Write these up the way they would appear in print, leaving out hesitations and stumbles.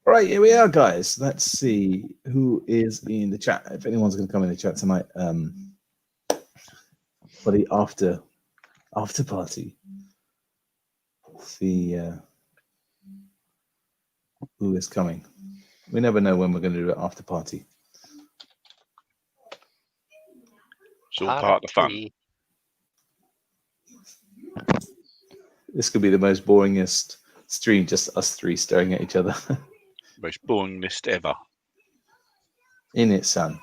Right, here we are, guys. Let's see who is in the chat. If anyone's going to come in the chat tonight, for the after party. See who is coming. We never know when we're going to do an after party. It's all part of the fun. This could be the most boringest stream, just us three staring at each other. Most boringest ever. In it, son.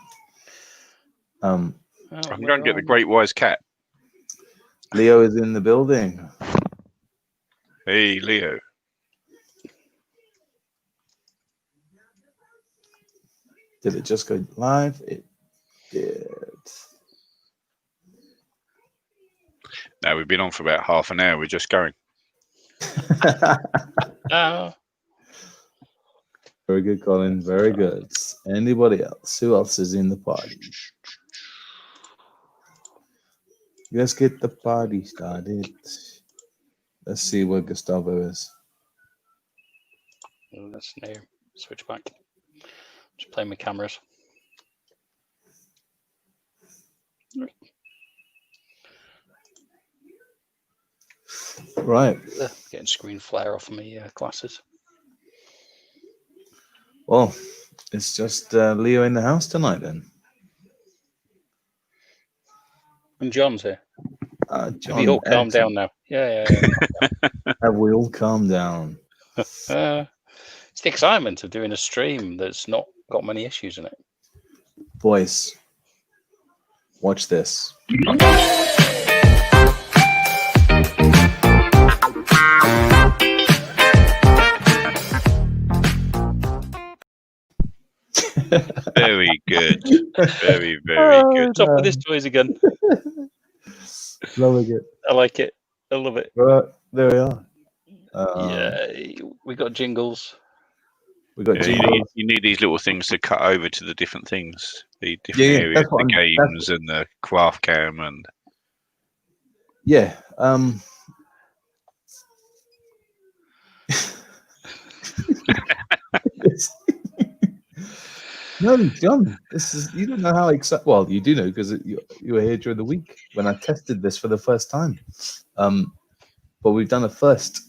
I'm going to get the great wise cat. Leo is in the building. Hey, Leo. Did it just go live? It did. Now we've been on for about half an hour. We're just going. Very good, Colin. Very good. Anybody else? Who else is in the party? Let's get the party started. Let's see where Gustavo is. That's new. Switch back. Just play my cameras. Right. Getting screen flare off of my glasses. Well, it's just Leo in the house tonight then. And John's here. John, have you all calmed down now? Yeah. Have we all calmed down? It's the excitement of doing a stream that's not got many issues in it. Boys, watch this. Very good. Very, very good. Top of this toys again. Loving it. I like it. I love it. Right, there we are. Yeah, we got jingles. We got jingles. You need these little things to cut over to the different things, the different areas, the games and the craft cam and. Yeah. No, John, this is, you don't know how excited. Well, you do know because you were here during the week when I tested this for the first time. But we've done a first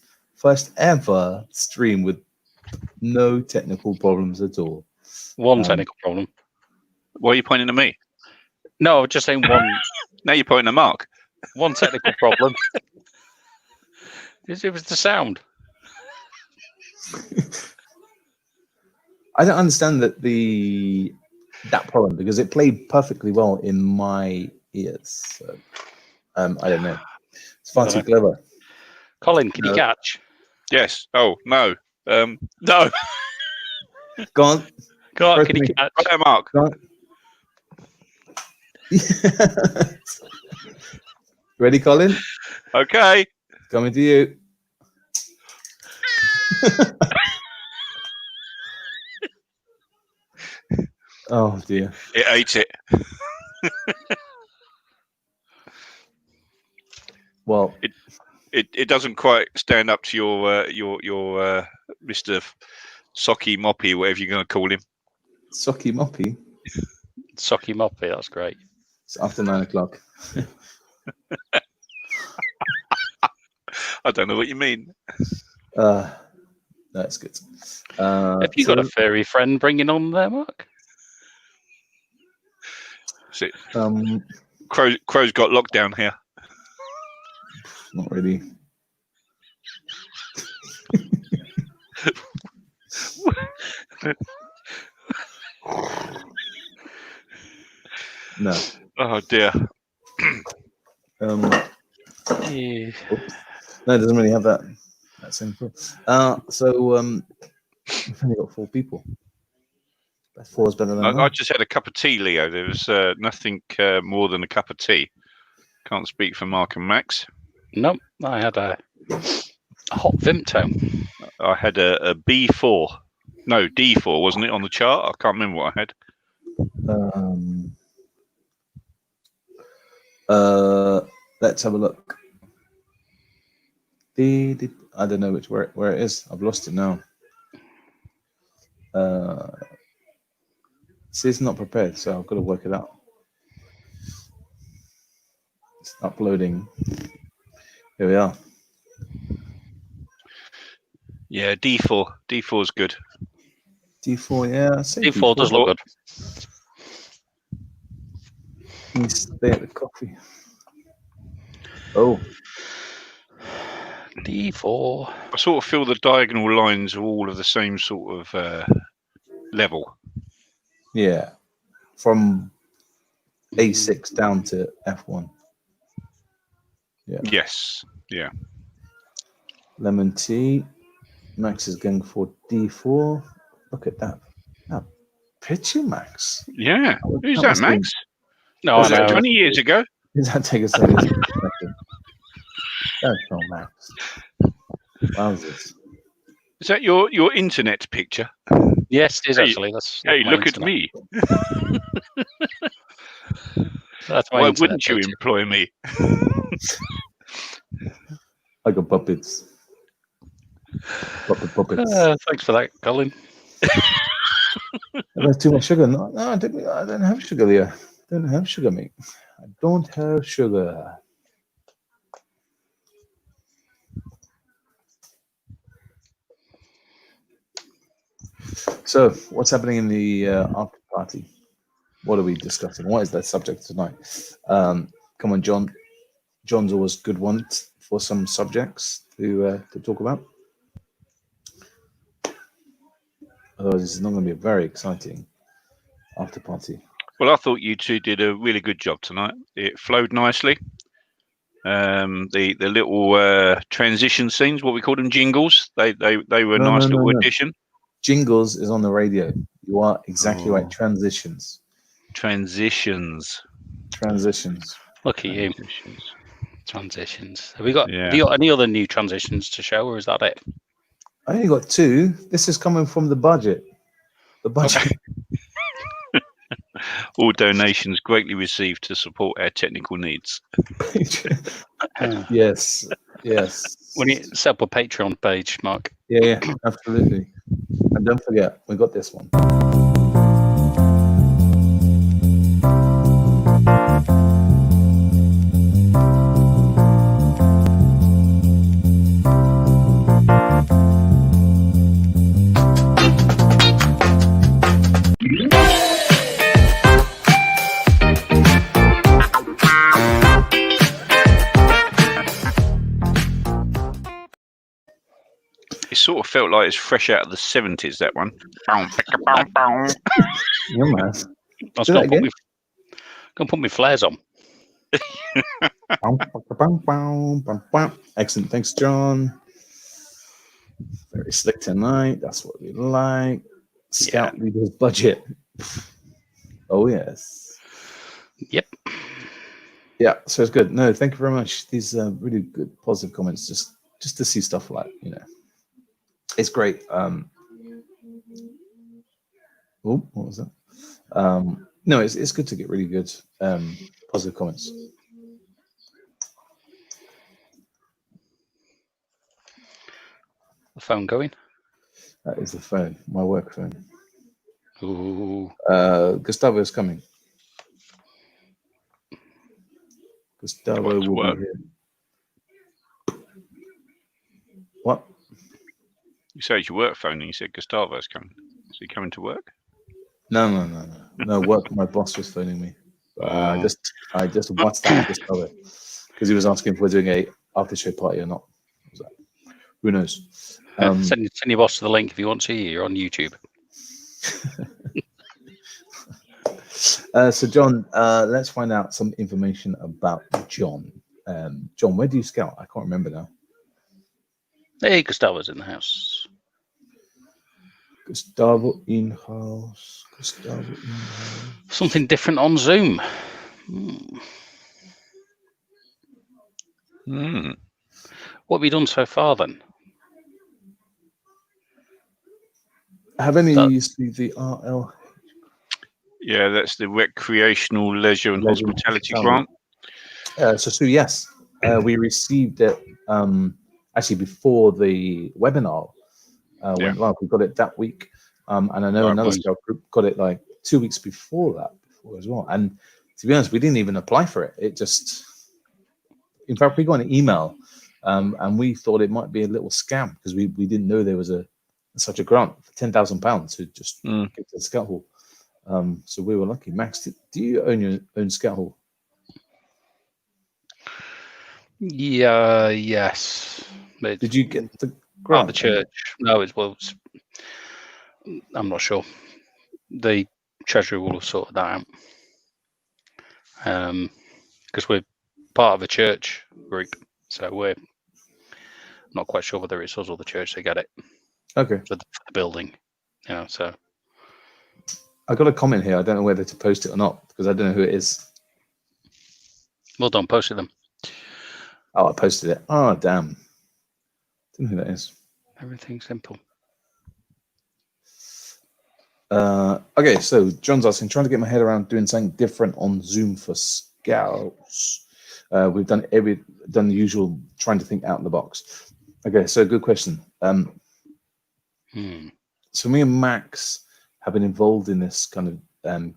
ever stream with no technical problems at all. One technical problem. Why are you pointing at me? No, just saying one. Now you're pointing at Mark. One technical problem. It was the sound. I don't understand that problem because it played perfectly well in my ears. So, I don't know. It's far too clever. Colin, can you catch? Yes. Oh no. No. Go on. Go on. Can you catch? Right, Mark. Go on. Ready, Colin? Okay. Coming to you. Oh dear. It ate it. Well, it doesn't quite stand up to your Mr. Socky Moppy, whatever you're going to call him. Socky Moppy. Socky Moppy, that's great. It's after 9 o'clock. I don't know what you mean. That's good. Have you got a furry friend bringing on there, Mark? That's it. Crow's got lockdown here. Not really. No. Oh dear. No, it doesn't really have that same problem. So we've only got 4 people. That 4 is better than I just had a cup of tea, Leo. There was nothing more than a cup of tea. Can't speak for Mark and Max. Nope, I had a hot Vimto. I had a B4. No, D4, wasn't it, on the chart? I can't remember what I had. Let's have a look. I don't know where it is. I've lost it now. See, it's not prepared, so I've got to work it out. It's uploading. Here we are. Yeah, D4. D4 is good. D4, yeah. I say D4 does look good. You stay at the coffee. Oh, D4. I sort of feel the diagonal lines are all of the same sort of level. yeah. From A6 down to F1. Yeah. Yes. Yeah. Lemon tea. Max is going for D4. Look at that. That picture, Max. Yeah. Who's That that, must be- Max? No, Was I that know. 20 years ago? Does that take a second? That's not Max. Wowzers. Is that your internet picture? Yes, it is Hey, actually. That's Hey, my look at internet. me. That's my Why internet wouldn't you picture. employ me? I got puppets. Puppets. Thanks for that, Colin. That's too much sugar. No, I don't have sugar there. I don't have sugar, mate. I don't have sugar. So, what's happening in the after party? What are we discussing? What is the subject tonight? Come on, John. John's always a good one for some subjects to talk about. Otherwise, it's not going to be a very exciting after party. Well, I thought you two did a really good job tonight. It flowed nicely. The little transition scenes, what we call them, jingles. They were a nice little addition. Jingles is on the radio. You are exactly right. Oh. Transitions. Look at you. Transitions. Have you got Yeah. any other new transitions to show, or is that it? I only got 2. This is coming from the budget. The budget. All donations greatly received to support our technical needs. Yes. When you set up a Patreon page, Mark. Yeah, absolutely. And don't forget, we got this one. It sort of felt like it's fresh out of the 70s, that one. Yeah, man. I was Do that going again. to put my flares on. Excellent. Thanks, John. Very slick tonight. That's what we like. Scout leader's budget. Oh, yes. Yep. Yeah, so it's good. No, thank you very much. These are really good, positive comments. Just to see stuff like, it's great. Oh, what was that? No, it's good to get really good positive comments. The phone going. That is the phone, my work phone. Ooh. Gustavo is coming. Gustavo will work. be here. What? You say it's your work phone and you said Gustavo's coming. Is he coming to work? No. Work. My boss was phoning me. I just WhatsApped Gustavo because he was asking if we're doing a after show party or not. I was like, who knows? Send your boss to the link if you want to. You're on YouTube. So John, let's find out some information about John. John, where do you scout? I can't remember now. Hey, Gustavo's in the house. Gustavo in house. Something different on Zoom. What have you done so far then? Have any used the RL? Yeah, that's the Recreational Leisure and Hospitality Grant. So yes, we received it actually before the webinar went live. We got it that week. And I know Right, another boys. scout group got it like 2 weeks before as well. And to be honest, we didn't even apply for it. It just, in fact, we got an email, and we thought it might be a little scam because we didn't know there was such a grant for £10,000 to just get to the Scout Hall. So we were lucky. Max, do you own your own Scout Hall? Yeah, yes. Did you get the Part of grant? the church? No, I'm not sure. The treasury will have sorted that out. Because we're part of a church group, so we're not quite sure whether it's us or the church that get it. Okay. For the building, so. I got a comment here. I don't know whether to post it or not because I don't know who it is. Well done, posted them. Oh, I posted it. Oh, damn. Don't know who that is. Everything's simple. Okay, so John's asking, trying to get my head around doing something different on Zoom for Scouts. We've done the usual, trying to think out of the box. Okay, so good question. So me and Max have been involved in this kind of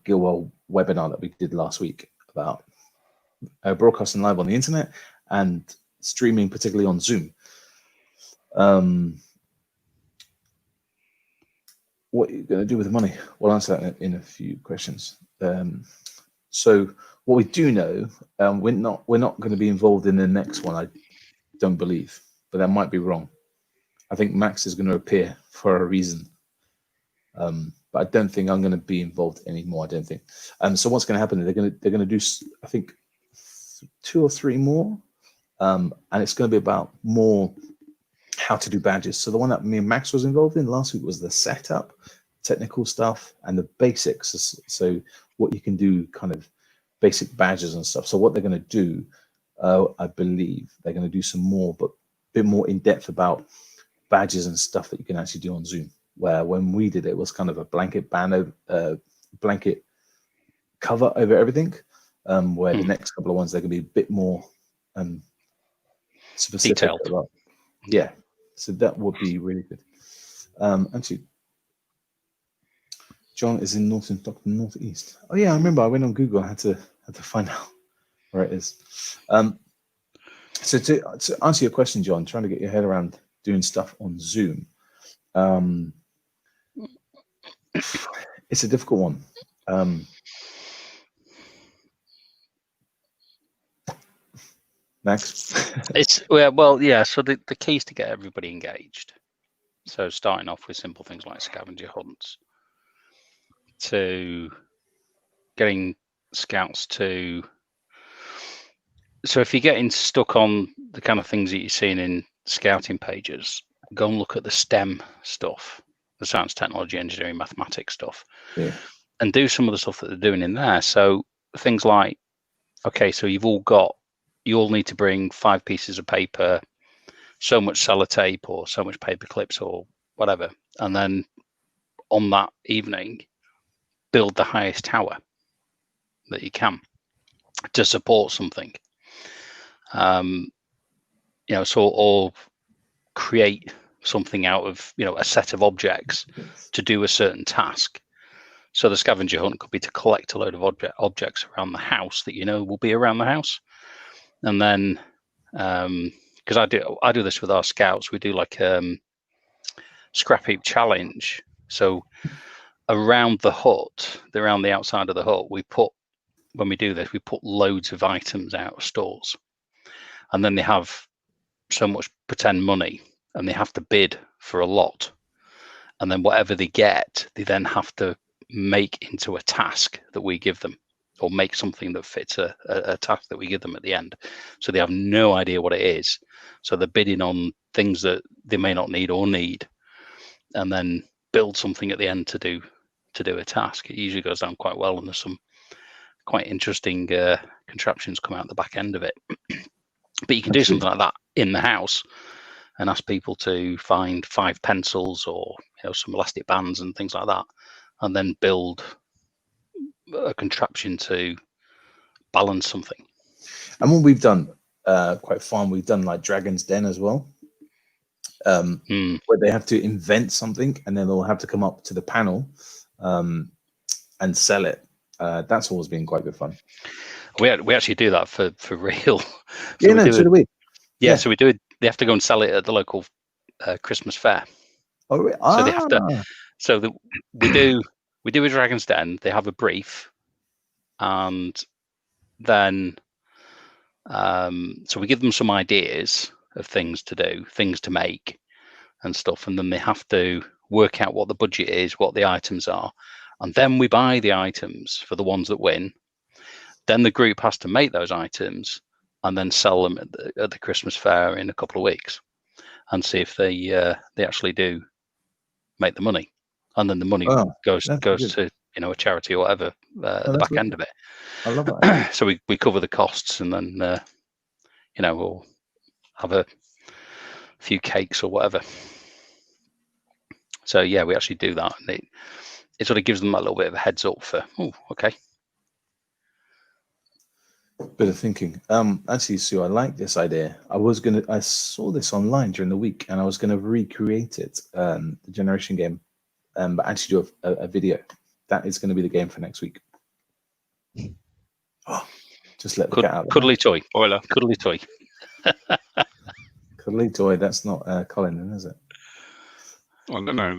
Gilwell webinar that we did last week about broadcasting live on the internet and streaming, particularly on Zoom. What are you going to do with the money? We'll answer that in a few questions. So what we do know, we're not going to be involved in the next one, I don't believe, but that might be wrong. I think Max is going to appear for a reason, but I don't think I'm going to be involved anymore. I don't think. So what's going to happen? They're going to do, I think, 2 or 3 more, and it's going to be about more how to do badges. So the one that me and Max was involved in last week was the setup, technical stuff, and the basics. So what you can do, kind of basic badges and stuff. So what they're going to do, I believe they're going to do some more, but a bit more in depth about badges and stuff that you can actually do on Zoom. Where when we did it, was kind of a blanket blanket cover over everything. Where the next couple of ones they're going to be a bit more specific. Detailed. About, yeah. So that would be really good. Actually, John is in northeast. Oh yeah, I remember. I went on Google. I had to find out where it is. So to answer your question, John, trying to get your head around doing stuff on Zoom, it's a difficult one. Max? It's well, yeah. So the key is to get everybody engaged. So starting off with simple things like scavenger hunts, to getting scouts to. So if you're getting stuck on the kind of things that you're seeing in scouting pages, go and look at the STEM stuff, the science, technology, engineering, mathematics stuff, and do some of the stuff that they're doing in there. So things like, okay, so you all need to bring 5 pieces of paper, so much sellotape or so much paper clips or whatever, and then on that evening, build the highest tower that you can to support something. Or create something out of a set of objects to do a certain task. So the scavenger hunt could be to collect a load of objects around the house that will be around the house, and then because I do this with our scouts, we do like scrap heap challenge. So around the hut, around the outside of the hut, when we do this, we put loads of items out of stores, and then they have so much pretend money, and they have to bid for a lot, and then whatever they get, they then have to make into a task that we give them, or make something that fits a task that we give them at the end. So they have no idea what it is. So they're bidding on things that they may not need or need, and then build something at the end to do a task. It usually goes down quite well, and there's some quite interesting contraptions come out the back end of it. But you can do something like that in the house and ask people to find 5 pencils or some elastic bands and things like that, and then build a contraption to balance something. And what we've done quite fun, we've done like Dragon's Den as well. where they have to invent something and then they'll have to come up to the panel and sell it. That's always been quite good fun. We actually do that for real. So do we. Yeah, so we do it. They have to go and sell it at the local Christmas fair. Oh, really? So they have to. So we do a Dragon's Den. They have a brief, and then so we give them some ideas of things to do, things to make, and stuff, and then they have to work out what the budget is, what the items are, and then we buy the items for the ones that win. Then the group has to make those items and then sell them at the Christmas fair in a couple of weeks, and see if they actually do make the money, and then the money goes to a charity or whatever at the back end of it. I love that. So we cover the costs, and then we'll have a few cakes or whatever. So yeah, we actually do that, and it sort of gives them a little bit of a heads up for okay. Bit of thinking. Actually, Sue, I like this idea. I saw this online during the week, and I was gonna recreate it, the generation game, but actually do a video. That is going to be the game for next week. Oh, just let the cat out. Cuddly toy, Euler. Cuddly toy. Cuddly toy. That's not Colin, then, is it? I don't know.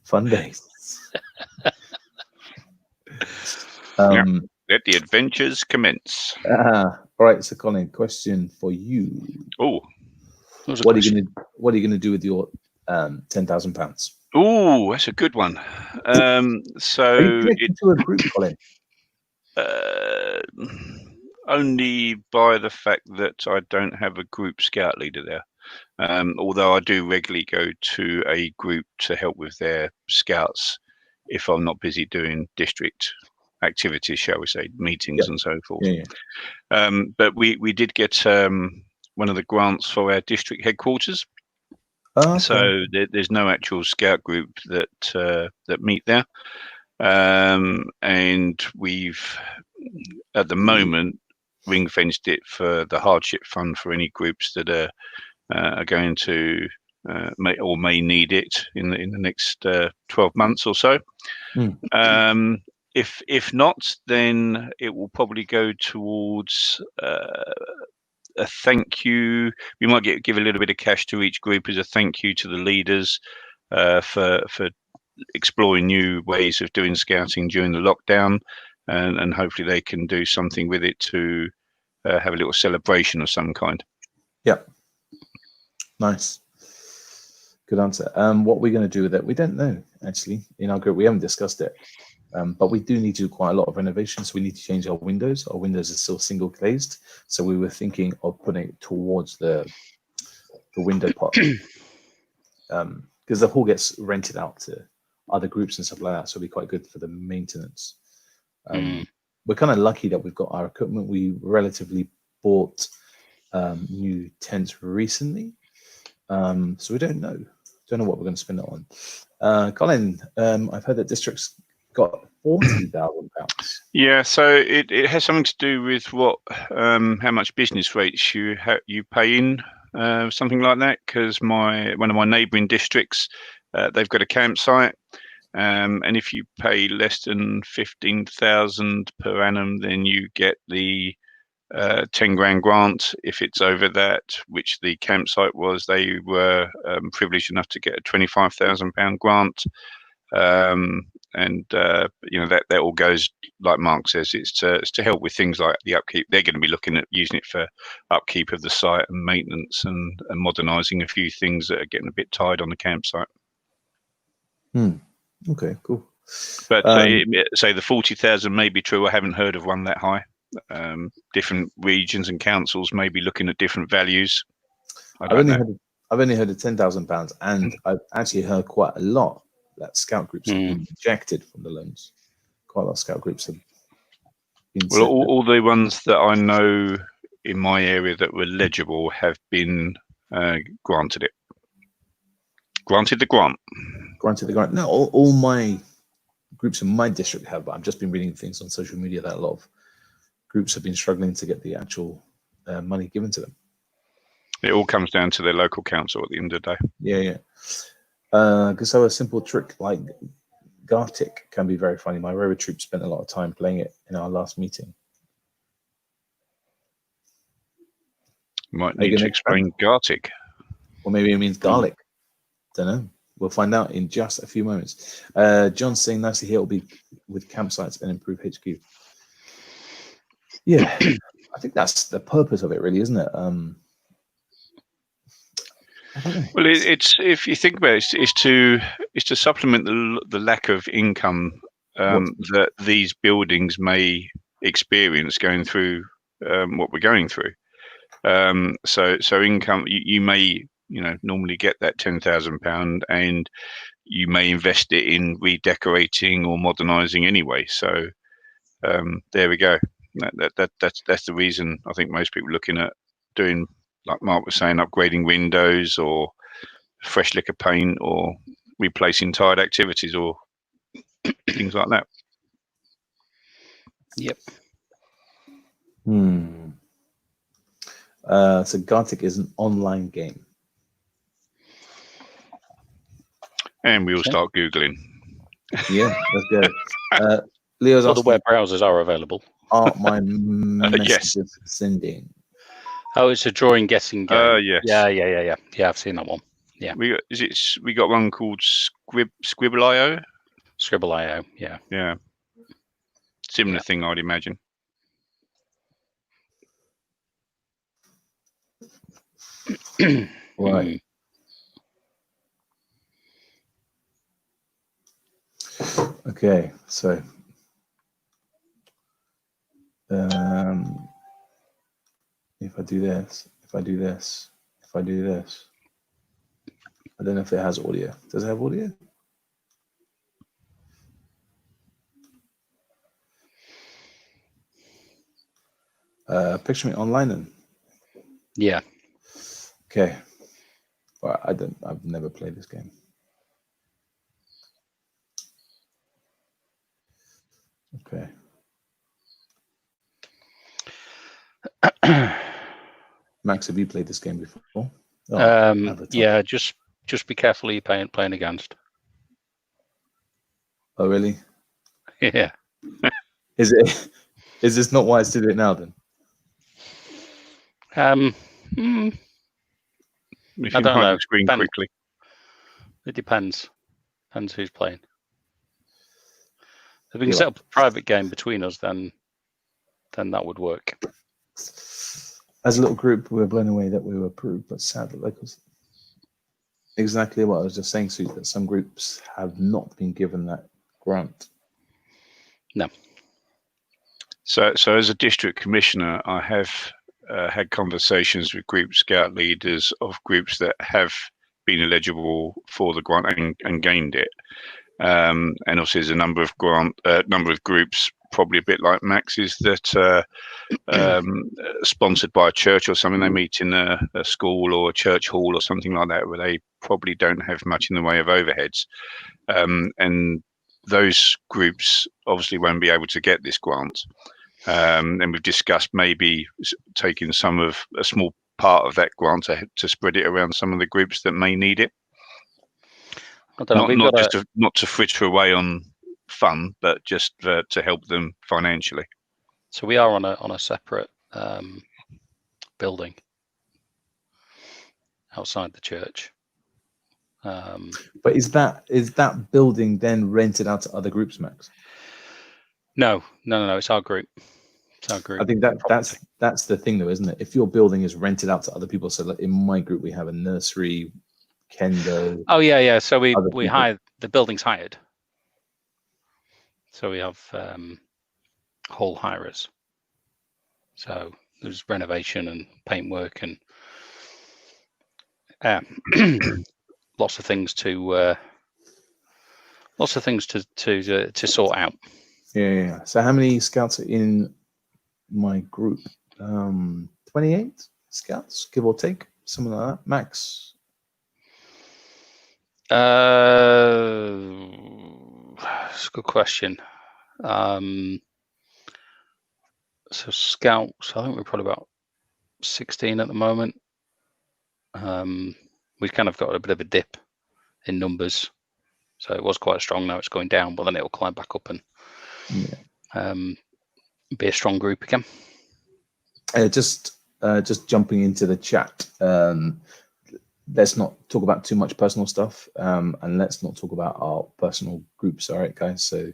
Fun days. Let the adventures commence. All right, so Colin, question for you. Oh, what are you gonna do with your £10,000? Oh, that's a good one. So are you connected to a group, Colin? Only by the fact that I don't have a group scout leader there. Although I do regularly go to a group to help with their scouts if I'm not busy doing district activities, shall we say, meetings and so forth. But we did get one of the grants for our district headquarters. Okay. So there's no actual scout group that meet there, and we've at the moment ring-fenced it for the hardship fund for any groups that are going to may need it in the next 12 months or so. If not, then it will probably go towards a thank you. We might give a little bit of cash to each group as a thank you to the leaders for exploring new ways of doing scouting during the lockdown, and hopefully they can do something with it to have a little celebration of some kind. Yeah, nice, good answer. What we're going to do with it, we don't know actually. In our group, we haven't discussed it. But we do need to do quite a lot of renovations. So we need to change our windows. Our windows are still single glazed. So we were thinking of putting it towards the window pot. Because the hall gets rented out to other groups and stuff like that. So it'll be quite good for the maintenance. We're kind of lucky that we've got our equipment. We relatively bought new tents recently. So we don't know. Don't know what we're going to spend it on. Colin, I've heard that districts got £40,000. Yeah, so it has something to do with what how much business rates you pay in, something like that. Because one of my neighbouring districts, they've got a campsite, and if you pay less than 15,000 per annum, then you get the 10 grand grant. If it's over that, which the campsite was, they were privileged enough to get a £25,000 grant. And that all goes, like Mark says, it's to help with things like the upkeep. They're going to be looking at using it for upkeep of the site and maintenance and modernising a few things that are getting a bit tired on the campsite. Okay, cool. But say the 40,000 may be true. I haven't heard of one that high. Different regions and councils may be looking at different values. I've only heard of £10,000, and I've actually heard quite a lot that scout groups have been rejected from the loans. Quite a lot of scout groups have been. Well, all the ones that I know in my area that were legible have been granted it. Granted the grant. Granted the grant. No, all my groups in my district have, but I've just been reading things on social media that a lot of groups have been struggling to get the actual money given to them. It all comes down to their local council at the end of the day. Yeah. Because so a simple trick like Gartic can be very funny. My rover troop spent a lot of time playing it in our last meeting. Might need to explain Gartic. Or maybe it means garlic. Don't know. We'll find out in just a few moments. John's saying, nice to hear it'll be with campsites and improve HQ. Yeah, I think that's the purpose of it, really, isn't it? I don't know. Well, it's if you think about it, it's to supplement the lack of income that these buildings may experience going through what we're going through. So income, you may normally get that £10,000 and you may invest it in redecorating or modernising anyway. So there we go. That's the reason I think most people are looking at doing, like Mark was saying, upgrading windows or fresh lick of paint or replacing tired activities or things like that. Yep. So Gartic is an online game. And we all start Googling. Yeah, let's go. Leo's Other asking, web browsers are available. are my messages sending? Oh, it's a drawing guessing game. Yes. Yeah, I've seen that one. Yeah. We got one called Scribble.io. Scribble.io, yeah. Yeah. Similar thing, I'd imagine. Right. Okay, so if I do this, if I do this, if I do this, I don't know if it has audio. Does it have audio? Picture me online then. Yeah. Okay. Well, I've never played this game. Okay. Max, have you played this game before? Yeah, just be careful who you're playing against. Oh, really? Yeah. Is this not wise to do it now then? If you I don't know. The screen quickly. It depends. Depends who's playing. If we can set up a private game between us, then that would work. As a little group, we were blown away that we were approved, but sad that locals. Exactly what I was just saying, Sue, that some groups have not been given that grant. No. So as a district commissioner, I have had conversations with group scout leaders of groups that have been eligible for the grant and gained it. And obviously there's a number of groups, probably a bit like Max's, that sponsored by a church or something. They meet in a school or a church hall or something like that, where they probably don't have much in the way of overheads. And those groups obviously won't be able to get this grant. And we've discussed maybe taking a small part of that grant to spread it around some of the groups that may need it. Not to fritter away on fun, but just to help them financially. So we are on a separate building outside the church. But is that building then rented out to other groups, Max? No. It's our group. It's our group. I think that's the thing, though, isn't it? If your building is rented out to other people, so like in my group we have a nursery, kendo. Oh yeah. So we hire, the building's hired. So we have whole hirers. So there's renovation and paintwork and lots of things to sort out. Yeah. So how many scouts are in my group? 28 scouts, give or take, something like that. Max? That's a good question. So scouts, I think we're probably about 16 at the moment. We've kind of got a bit of a dip in numbers, so it was quite strong. Now it's going down, but then it will climb back up and be a strong group again. Just jumping into the chat. Let's not talk about too much personal stuff, and let's not talk about our personal groups. All right, guys. So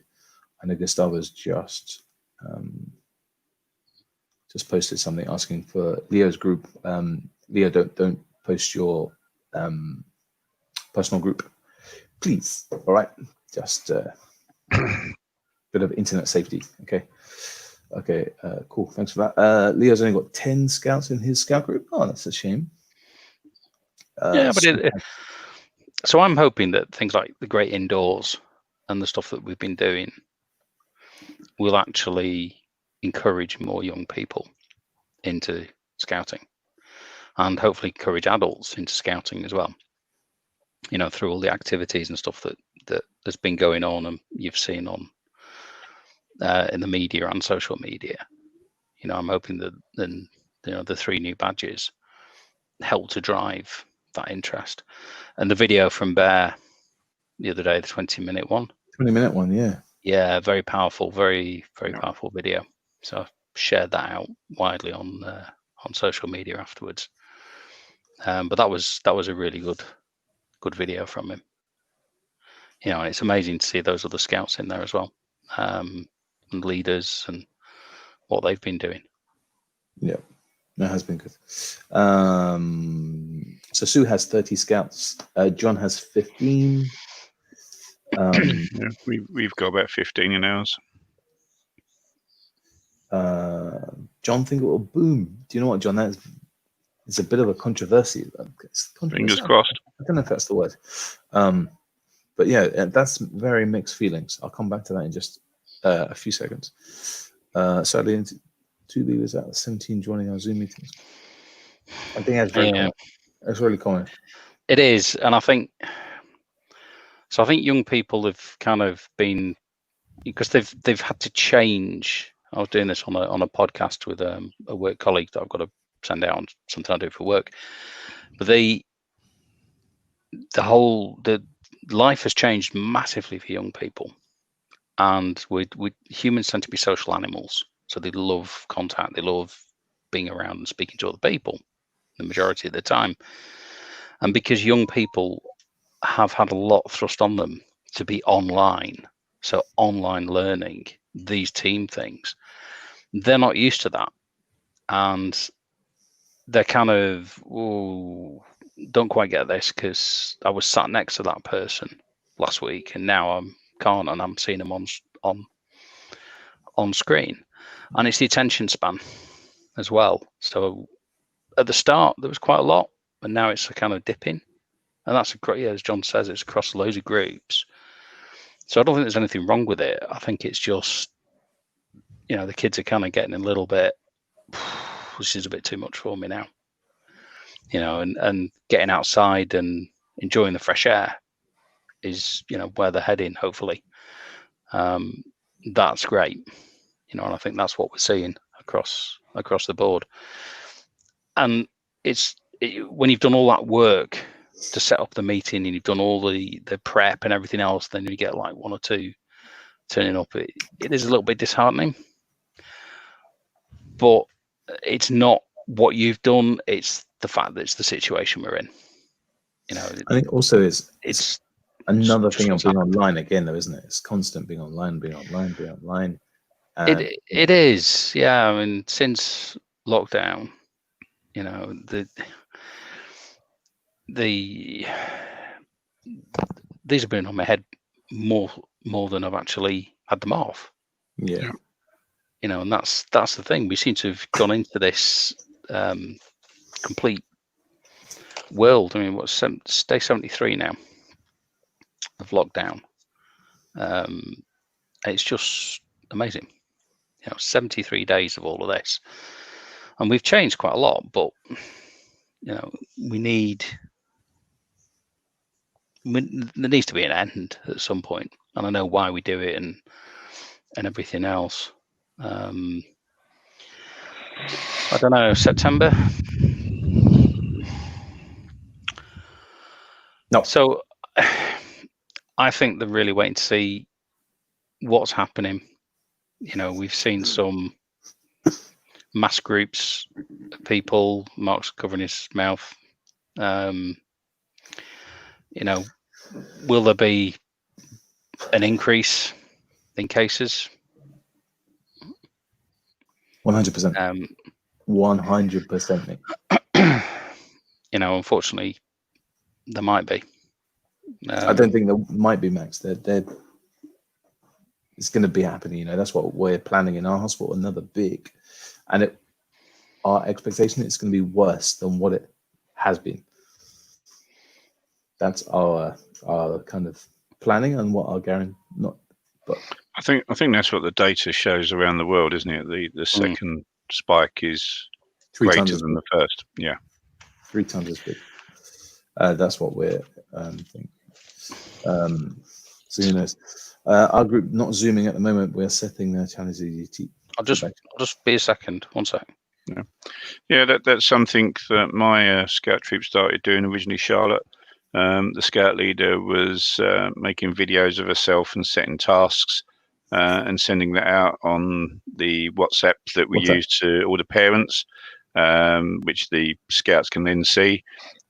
I know Gustavo's just posted something asking for Leo's group. Leo, don't post your personal group, please. All right, just bit of internet safety. Okay, cool. Thanks for that. Leo's only got 10 scouts in his scout group. Oh, that's a shame. Yeah, but so I'm hoping that things like the Great Indoors and the stuff that we've been doing will actually encourage more young people into scouting, and hopefully encourage adults into scouting as well. You know, through all the activities and stuff that has been going on, and you've seen on in the media and social media. You know, I'm hoping that then, you know, the 3 new badges help to drive that interest. And the video from Bear the other day, the 20-minute one. 20-minute one, yeah. Yeah, very powerful, very powerful video. So I shared that out widely on social media afterwards. But that was a really good video from him. You know, and it's amazing to see those other scouts in there as well, and leaders and what they've been doing. Yeah, that has been good. So Sue has 30 scouts. John has 15. Yeah, we've got about 15 in ours. John think it will boom. Do you know what, John? It's a bit of a controversy. Fingers crossed. I don't know if that's the word. But yeah, that's very mixed feelings. I'll come back to that in just a few seconds. Sadly, 2 leaders out of 17 joining our Zoom meetings. I think that's very common. That's really common. It is, and I think young people have kind of been, because they've had to change. I was doing this on a podcast with a work colleague that I've got to send out on something I do for work. But the life has changed massively for young people, and we humans tend to be social animals, so they love contact, they love being around and speaking to other people the majority of the time. And because young people have had a lot thrust on them to be online, so online learning, these team things, they're not used to that, and they're kind of, don't quite get this because I was sat next to that person last week and now I can't, and I'm seeing them on screen. And it's the attention span as well. So at the start there was quite a lot, but now it's a kind of dipping, and that's as John says, it's across loads of groups. So I don't think there's anything wrong with it. I think it's just, you know, the kids are kind of getting a little bit, this is a bit too much for me now, you know, and getting outside and enjoying the fresh air is, you know, where they're heading, hopefully. That's great, you know, and I think that's what we're seeing across the board. And when you've done all that work to set up the meeting and you've done all the prep and everything else, then you get like 1 or 2 turning up. It is a little bit disheartening, but it's not what you've done, it's the fact that it's the situation we're in. You know, I think also it's another thing of being online again, though, isn't it? It's constant being online. It is, yeah. I mean, since lockdown, you know, these have been on my head more than I've actually had them off. Yeah. You know, and that's the thing. We seem to have gone into this complete world. I mean, what's day 73 now of lockdown? It's just amazing. You know, 73 days of all of this, and we've changed quite a lot. But you know, there needs to be an end at some point, and I know why we do it and everything else. I don't know, September. No. So I think they're really waiting to see what's happening. You know, we've seen some mass groups of people, Mark's covering his mouth. You know, will there be an increase in cases? 100%. 100%, Nick. You know, unfortunately, there might be. I don't think there might be, Max. It's going to be happening. You know, that's what we're planning in our hospital. Another big, and our expectation is going to be worse than what it has been. That's our kind of planning and what our guarantee. Not, but I think that's what the data shows around the world, isn't it? The second spike is 3 greater times than the first. Yeah, 3 times as big. That's what we're thinking. So who knows? Our group not zooming at the moment. We're setting the challenge EDT. I'll just be a second. 1 second. Yeah. That's something that my scout troop started doing originally. Charlotte, the scout leader, was making videos of herself and setting tasks and sending that out on the WhatsApp that we use to all the parents, which the scouts can then see.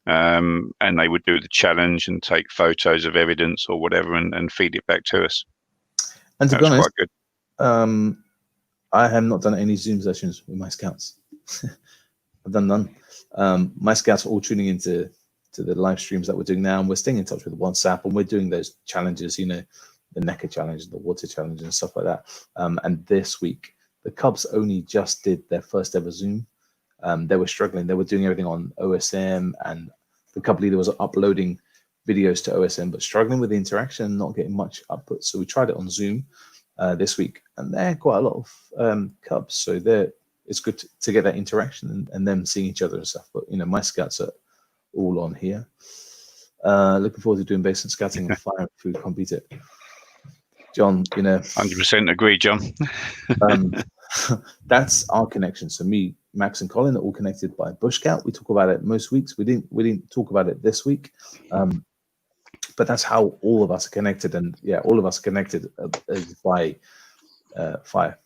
And they would do the challenge and take photos of evidence or whatever and feed it back to us. And to be honest, quite good. I have not done any Zoom sessions with my scouts. I've done none. My scouts are all tuning into the live streams that we're doing now, and we're staying in touch with WhatsApp, and we're doing those challenges, you know, the Necker challenge, the water challenge, and stuff like that. And this week, the Cubs only just did their first ever Zoom. They were struggling. They were doing everything on OSM, and the Cub leader was uploading videos to OSM, but struggling with the interaction and not getting much output. So we tried it on Zoom this week, and they're quite a lot of Cubs. So it's good to get that interaction and them seeing each other and stuff. But, you know, my scouts are all on here. Looking forward to doing basic scouting and fire and food compete it. John, you know, 100% agree, John. That's our connection. So me, Max, and Colin are all connected by Bush Scout. We talk about it most weeks. We didn't talk about it this week, but that's how all of us are connected. And yeah, all of us are connected by fire,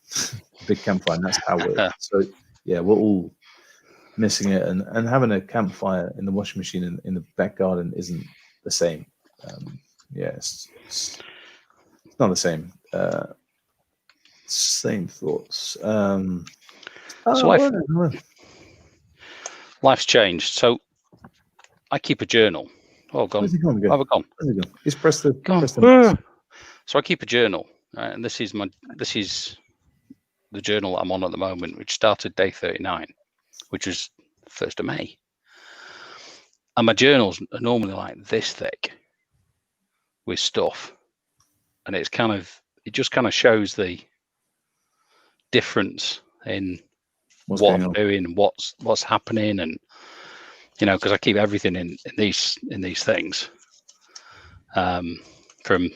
big campfire. And that's how we're. So yeah, we're all missing it, and having a campfire in the washing machine in the back garden isn't the same. It's not the same. Same thoughts. So life's changed. So I keep a journal. Oh, gone. Where's it gone again? Have it gone? Where's it gone? Just press the. So I keep a journal, and this is the journal I'm on at the moment, which started day 39, which was 1st of May. And my journals are normally like this thick with stuff, and it just kind of shows the difference in what I'm doing, what's happening, and you know, because I keep everything in these things, from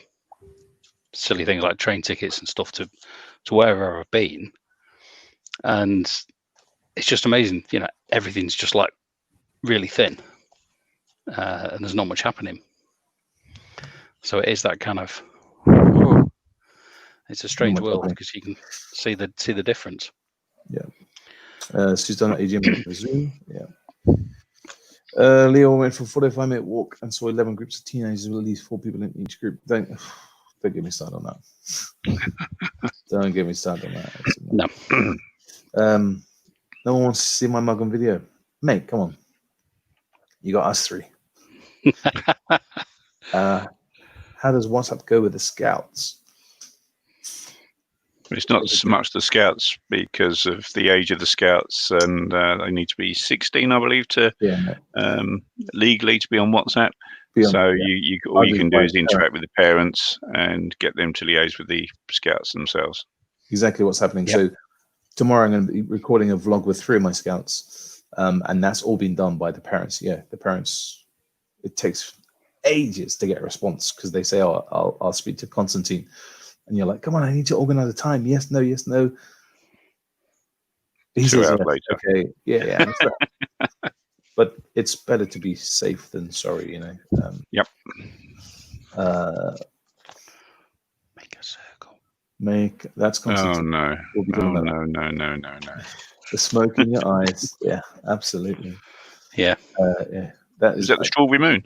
silly things like train tickets and stuff to wherever I've been, and it's just amazing. You know, everything's just like really thin, and there's not much happening. So it is that kind of. It's a strange world because you can see the difference. Yeah. She's done AGM for Zoom. Yeah. Leo went for a 45-minute walk and saw 11 groups of teenagers with at least 4 people in each group. Don't get me started on that. Don't get me started on that. No. No one wants to see my mug on video. Mate, come on. You got us 3. How does WhatsApp go with the scouts? It's not so much the scouts because of the age of the scouts, and they need to be 16, I believe, to legally to be on WhatsApp. All you can do is interact with the parents and get them to liaise with the scouts themselves. Exactly what's happening. Yep. So tomorrow I'm going to be recording a vlog with 3 of my scouts, and that's all been done by the parents. Yeah, the parents. It takes ages to get a response because they say, "Oh, I'll speak to Constantine." And you're like, come on, I need to organize a time. Yes, no, yes, no. He 2 says, hours yes. later. Okay, yeah. but it's better to be safe than sorry, you know. Yep. Make a circle. That's Oh concept. no! We'll be Oh doing that. no! The smoke in your eyes. Yeah, absolutely. Yeah. Yeah. That Is that the strawberry moon?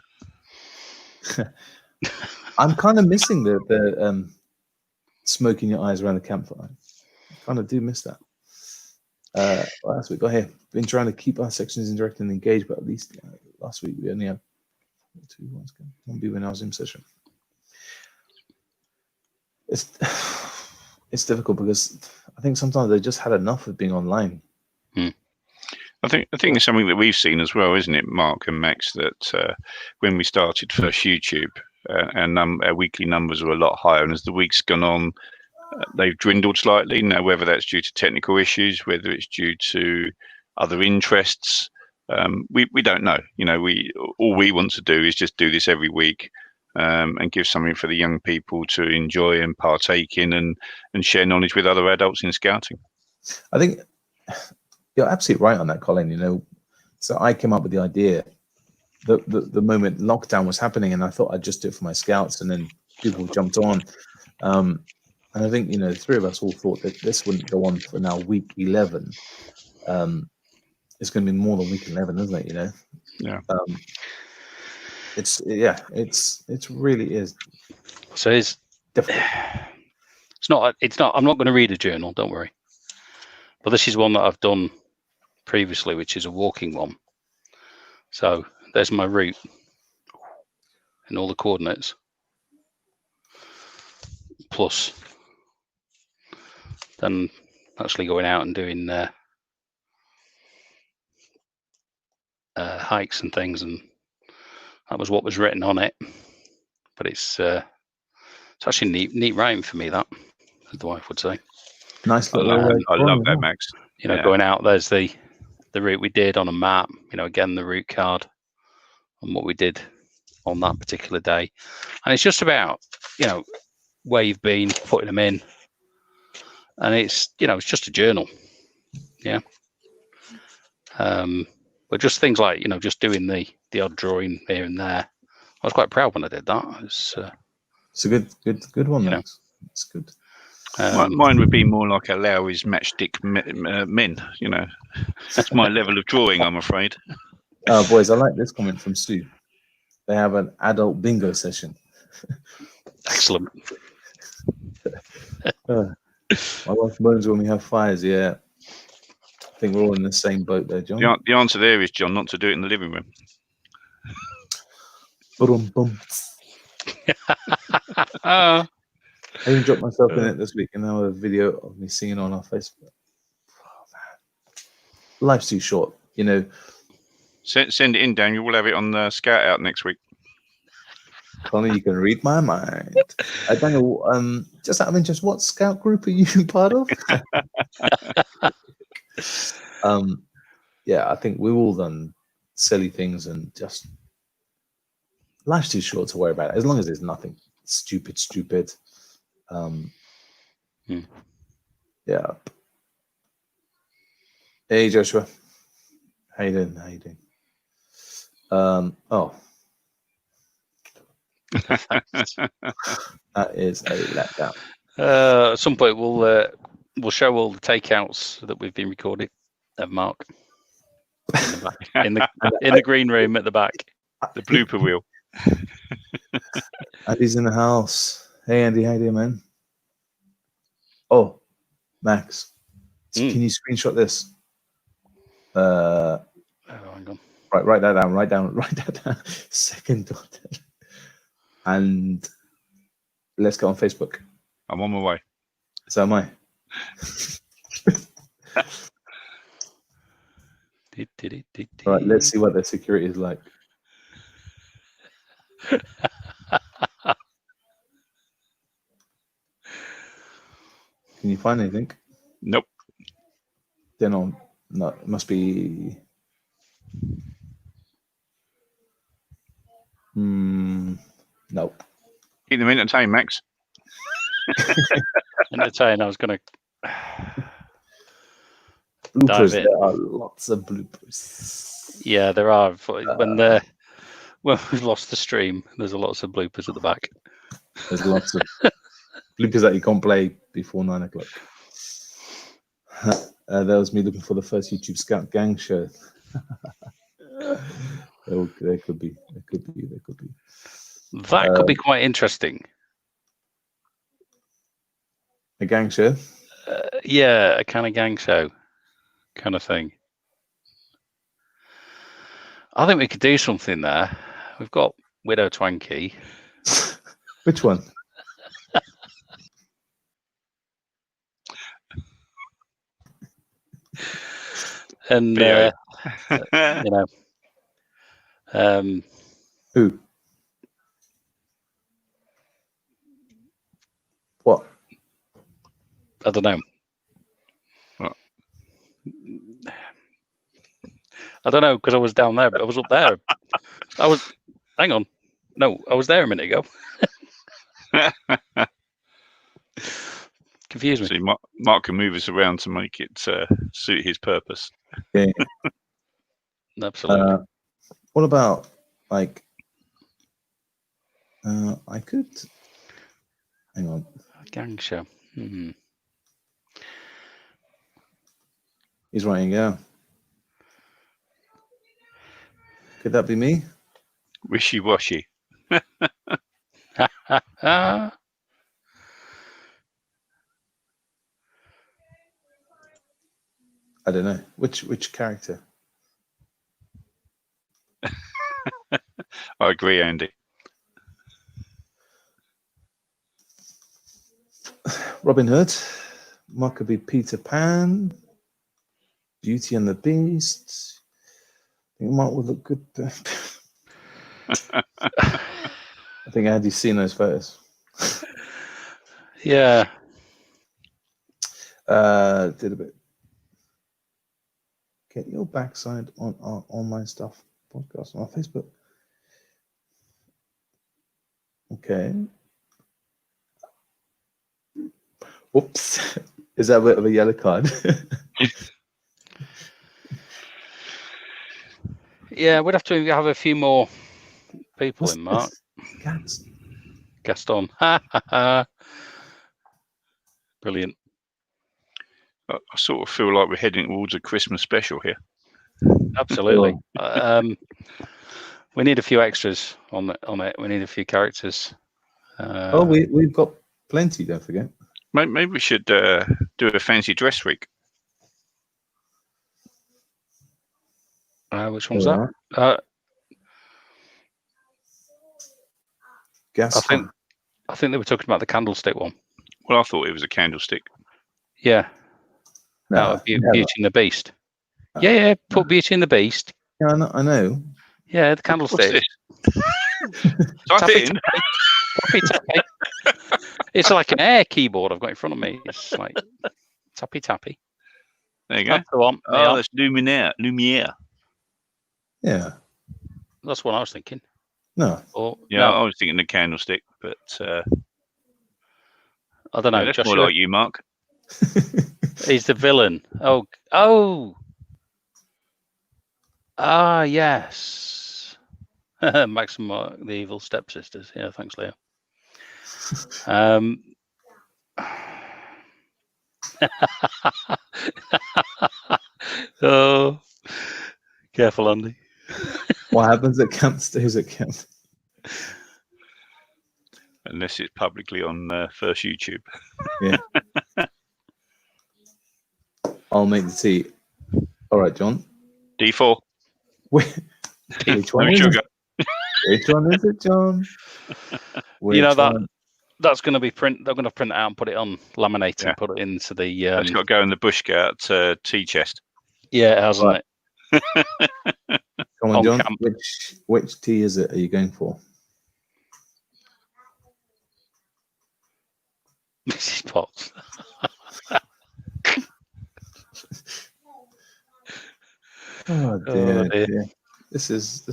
I'm kind of missing the smoke in your eyes around the campfire. I kind of do miss that. What else we got here? Been trying to keep our sections interactive and engaged, but at least last week we only had 2 ones going. One be when I was in session. It's difficult because I think sometimes they just had enough of being online. I think it's something that we've seen as well, isn't it, Mark and Max? That when we started first YouTube, our weekly numbers were a lot higher, and as the weeks gone on, they've dwindled slightly. Now, whether that's due to technical issues, whether it's due to other interests, we don't know. You know, all we want to do is just do this every week. And give something for the young people to enjoy and partake in, and share knowledge with other adults in scouting. I think you're absolutely right on that, Colin. You know, so I came up with the idea the moment lockdown was happening, and I thought I'd just do it for my scouts, and then people jumped on. And I think, you know, the 3 of us all thought that this wouldn't go on for now week 11. It's going to be more than week 11, isn't it? You know. Yeah. It really is. So it's difficult. It's not. I'm not going to read a journal. Don't worry. But this is one that I've done previously, which is a walking one. So there's my route and all the coordinates, plus then actually going out and doing hikes and things, and that was what was written on it. But it's actually neat writing for me, that, as the wife would say. Nice. I love that, Max. You know, going out, there's the route we did on a map. You know, again, the route card and what we did on that particular day. And it's just about, you know, where you've been, putting them in. And it's, you know, it's just a journal. Yeah. But just things like, you know, just doing the odd drawing here and there. I was quite proud when I did that. It's a good one, Max. It's good. Mine would be more like a Lowry's matchstick men. You know, that's my level of drawing, I'm afraid. Boys, I like this comment from Sue. They have an adult bingo session. Excellent. My wife moans when we have fires. Yeah, I think we're all in the same boat there, John. The answer there is, John, not to do it in the living room. I even dropped myself in it this week, and now a video of me singing on our Facebook. Oh, man. Life's too short, you know. Send it in, Daniel. We'll have it on the Scout Out next week. Connie, you can read my mind. Daniel, just out of interest, what scout group are you part of? Yeah, I think we've all done silly things, and just life's too short to worry about it. As long as there's nothing stupid. Yeah. Hey, Joshua. How you doing? Oh. That is a letdown. At some point, we'll show all the takeouts that we've been recording of Mark in the green room at the back. The blooper reel. Andy's in the house. Hey, Andy, how you doing, man? Oh, Max, can you screenshot this? Hang on. Right, write that down. Second dot. And let's go on Facebook. I'm on my way. So am I. Right, let's see what the security is like. Can you find anything? Nope. Then no, it must be. Nope. Keep them entertained, Max. Entertained. I was going to. Bloopers. There are lots of bloopers. Yeah, there are. When we've lost the stream, there's lots of bloopers at the back. There's lots of bloopers that you can't play before 9 o'clock. That was me looking for the first YouTube Scout Gang show. There could be. That could be quite interesting. A gang show? Yeah, a kind of gang show kind of thing. I think we could do something there. We've got Widow Twanky. Which one? And Theo. you know, Who? What? I don't know. What? I don't know because I was down there, but I was up there. Hang on. No, I was there a minute ago. Confused me. See, Mark can move us around to make it suit his purpose. Okay. Absolutely. What about like? I could. Hang on. Gang show. Hmm. He's writing down. Could that be me? Wishy-washy. Ah. I don't know. Which character? I agree, Andy. Robin Hood. Mark could be Peter Pan. Beauty and the Beast. I think Mark would look good there. I think Andy's seen those photos. Yeah. Did a bit. Get your backside on our online stuff podcast on our Facebook. Okay. Whoops. Is that a bit of a yellow card? Yeah, we'd have to have a few more people What's in, Mark. this? Cats. Gaston. Brilliant. I sort of feel like we're heading towards a Christmas special here. Absolutely. We need a few extras on it. We need a few characters. We've got plenty, don't forget. Maybe we should do a fancy dress week. Which one's that? Gaston. I think they were talking about the candlestick one. Well, I thought it was a candlestick. Yeah. No, Beauty and the Beast. Yeah. Put Beauty and the Beast. Yeah, I know. Yeah, the candlestick. Type it in. Tappy. It's like an air keyboard I've got in front of me. It's like tappy. There you go. That's the one. Oh, that's Lumiere. Yeah. That's what I was thinking. No. Yeah, I was thinking the candlestick, but I don't know. that's Joshua, more like you, Mark. he's the villain. Oh. Ah, yes. Maxim, the evil stepsisters. Yeah, thanks, Leo. Oh, careful, Andy. What happens at camp stays at camp. Unless it's publicly on first YouTube. Yeah. I'll make the tea. All right, John. D4. Which one is sugar. it? Which one is it, John? You know that's going to be print. They're going to print it out and put it on laminate and put it into the. It's got to go in the Bush Scout tea chest. Yeah, it hasn't Right. it? Come on, On John. camp. Which tea is it? Are you going for? Mrs. Potts. Oh dear. This is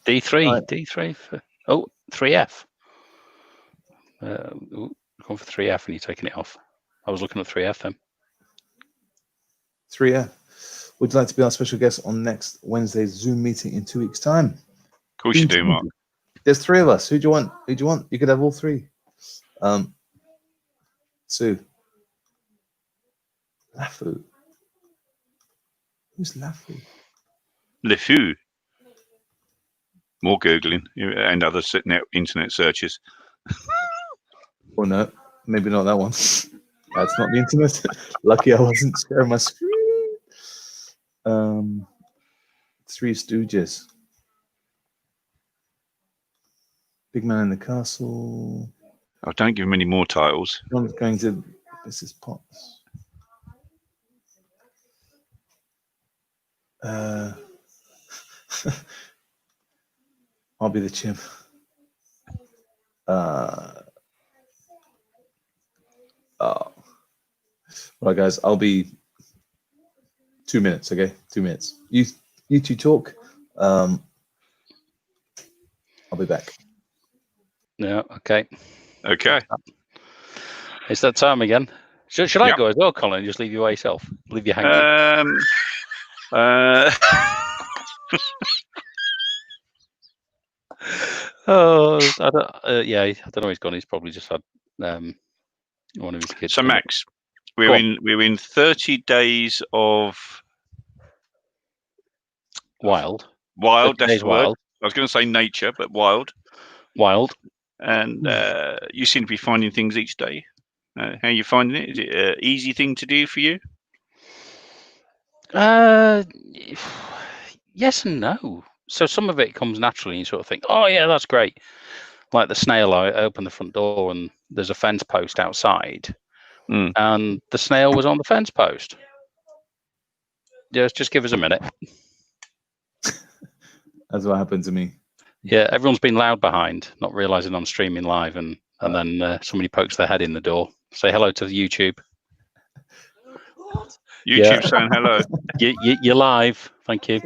D3. Right. D3 for 3F. Going for 3F and you're taking it off. I was looking at 3F then. 3F. Would you like to be our special guest on next Wednesday's Zoom meeting in 2 weeks' time? Of course you do, Mark. There's 3 of us. Who do you want? Who do you want? You could have all 3. Sue. Lafu. Who's Lafu? Le Fou. More Googling and other internet searches. Oh no, maybe not that one. That's not the internet. Lucky I wasn't sharing my screen. 3 Stooges. Big Man in the Castle. Oh, don't give him any more titles. I'm going to. This is Potts. I'll be the chimp. Right, guys. I'll be 2 minutes. Okay, 2 minutes. You 2 talk. I'll be back. Yeah. Okay. Okay. It's that time again. Should I go as well, Colin? And just leave you by yourself. Leave you hanging. Oh, I don't know. He's gone. He's probably just had one of his kids. So Max, we're in 30 days of wild. That's the word. I was going to say nature, but wild. And you seem to be finding things each day. How are you finding it? Is it an easy thing to do for you? Yes and no. So some of it comes naturally, and you sort of think, "Oh yeah, that's great." Like the snail, I open the front door and there's a fence post outside, and the snail was on the fence post. Just give us a minute. That's what happened to me. Yeah, everyone's been loud behind, not realizing I'm streaming live, and then somebody pokes their head in the door. Say hello to YouTube. YouTube saying hello. You're live. Thank you.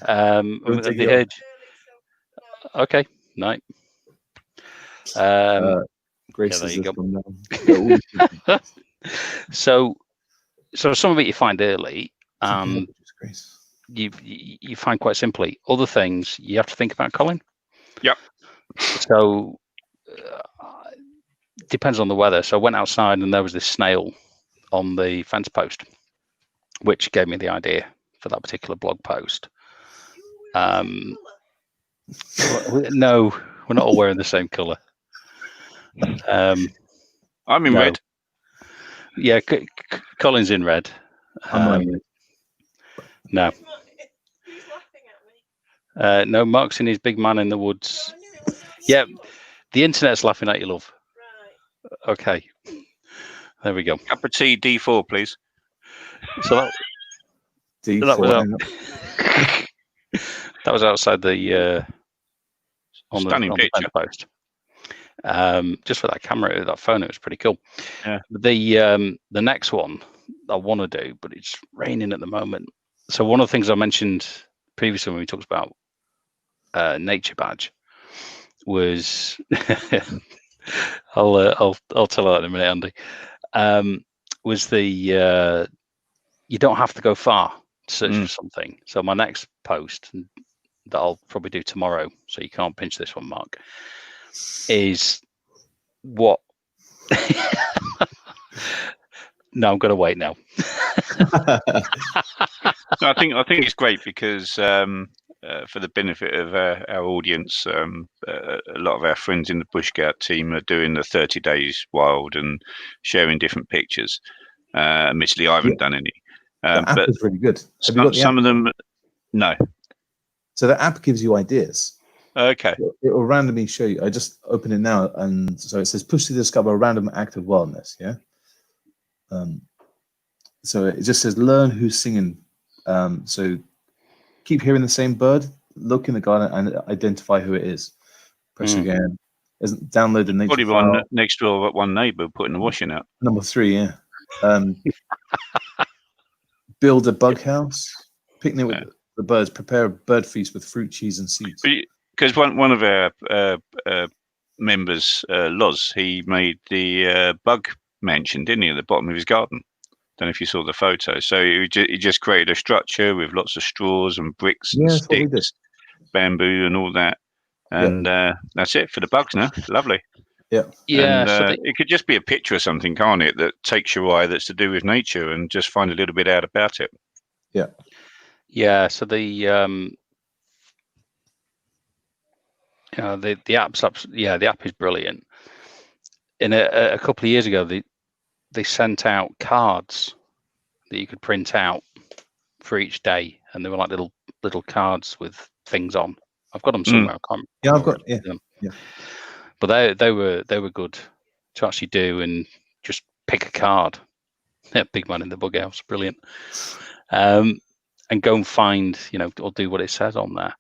The edge. Okay. Night. Grace there you go. So some of it you find early, you find quite simply. Other things you have to think about, Colin. Yep. So depends on the weather. So I went outside and there was this snail on the fence post, which gave me the idea for that particular blog post. No, we're not all wearing the same colour. I'm in red. Yeah, Colin's in red. No. Who's laughing at me? No, Mark's in his Big Man in the Woods. Yeah, the internet's laughing at you, love. Right. Okay. There we go. Cup of tea, D4, please. So D4. That was outside the on Stunning the picture. post. Just for that camera, that phone, it was pretty cool. Yeah. The next one I want to do, but it's raining at the moment. So one of the things I mentioned previously when we talked about Nature Badge was I'll tell her that in a minute, Andy. Was the you don't have to go far to search for something. So my next post that I'll probably do tomorrow, so you can't pinch this one, Mark, is what? No, I'm going to wait now. No, I think it's great because for the benefit of our audience, a lot of our friends in the Bush Scout team are doing the 30 days wild and sharing different pictures. Admittedly, I haven't done any. The app is really good. Have you got the some app? of them, no. So the app gives you ideas. Okay. It will randomly show you. I just open it now, and so it says push to discover a random act of wildness. Yeah. So it just says learn who's singing. So keep hearing the same bird. Look in the garden and identify who it is. Press again. Download the nature Probably file. one next door, one neighbour putting the washing out. Number 3, yeah. Build a bug house. Picnic with the birds. Prepare a bird feast with fruit, cheese, and seeds. Because one of our members, Loz, he made the bug mansion, didn't he, at the bottom of his garden? don't know if you saw the photo. So he just created a structure with lots of straws and bricks and that's what we did. sticks, bamboo and all that. And that's it for the bugs now. Lovely. Yeah. Yeah, And so it could just be a picture of something, can't it, that takes your eye, that's to do with nature, and just find a little bit out about it. yeah, so the the app is brilliant. In a couple of years ago, they sent out cards that you could print out for each day, and they were like little cards with things on. I've got them somewhere. I can't. Yeah, I've remember got them. yeah. But they were good to actually do, and just pick a card. Yeah, big man in the bug house, brilliant. And go and find, or do what it says on there.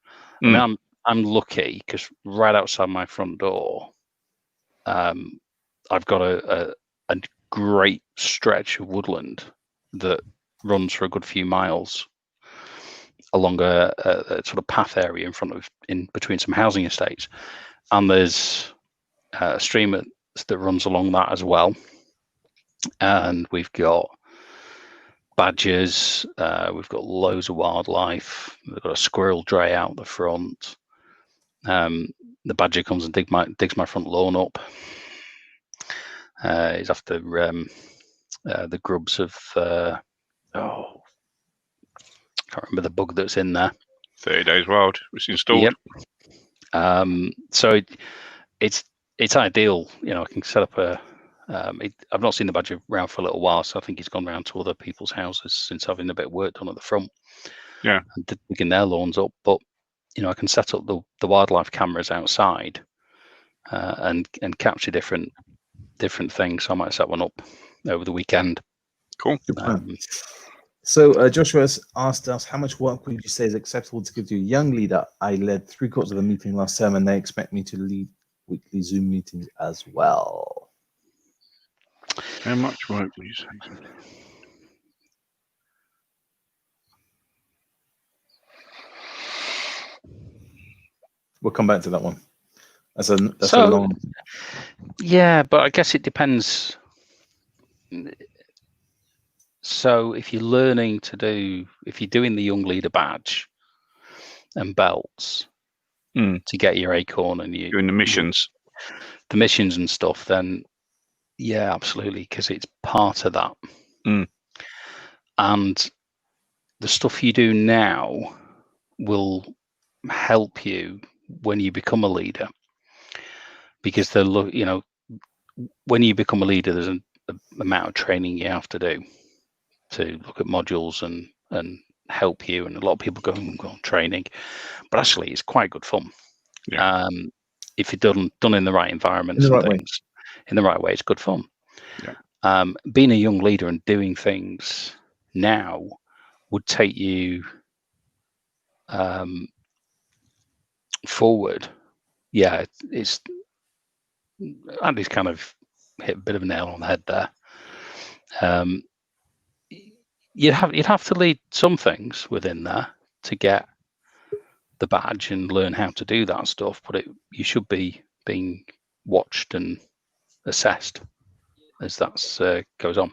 I mean, I'm lucky because right outside my front door, I've got a great stretch of woodland that runs for a good few miles along a sort of path area in between some housing estates, and there's a stream that runs along that as well, and we've got badgers, we've got loads of wildlife, we've got a squirrel dray out the front. The badger comes and digs my front lawn up. He's after the grubs of I can't remember the bug that's in there. 30 Days Wild was installed. Yep. So it's ideal. I can set up a. I've not seen the badger around for a little while, so I think he's gone round to other people's houses since having a bit of work done at the front. Yeah. And digging their lawns up, but I can set up the wildlife cameras outside and capture different things. So I might set one up over the weekend. Cool. So Joshua has asked us, how much work would you say is acceptable to give to a young leader? I led 3/4 of a meeting last term, and they expect me to lead weekly Zoom meetings as well. How much work would you say? We'll come back to that one. That's a long. Yeah, but I guess it depends. So if you're learning if you're doing the young leader badge and belts to get your acorn and you doing the missions and stuff, then yeah, absolutely, because it's part of that. And the stuff you do now will help you when you become a leader, because when you become a leader, there's an amount of training you have to do to look at modules and help you, and a lot of people go on training, but actually it's quite good fun. If you're done in the right environments in the right way, it's good fun. Being a young leader and doing things now would take you forward. It's Andy's kind of hit a bit of a nail on the head there. You'd have to lead some things within there to get the badge and learn how to do that stuff, but you should be being watched and assessed as that goes on.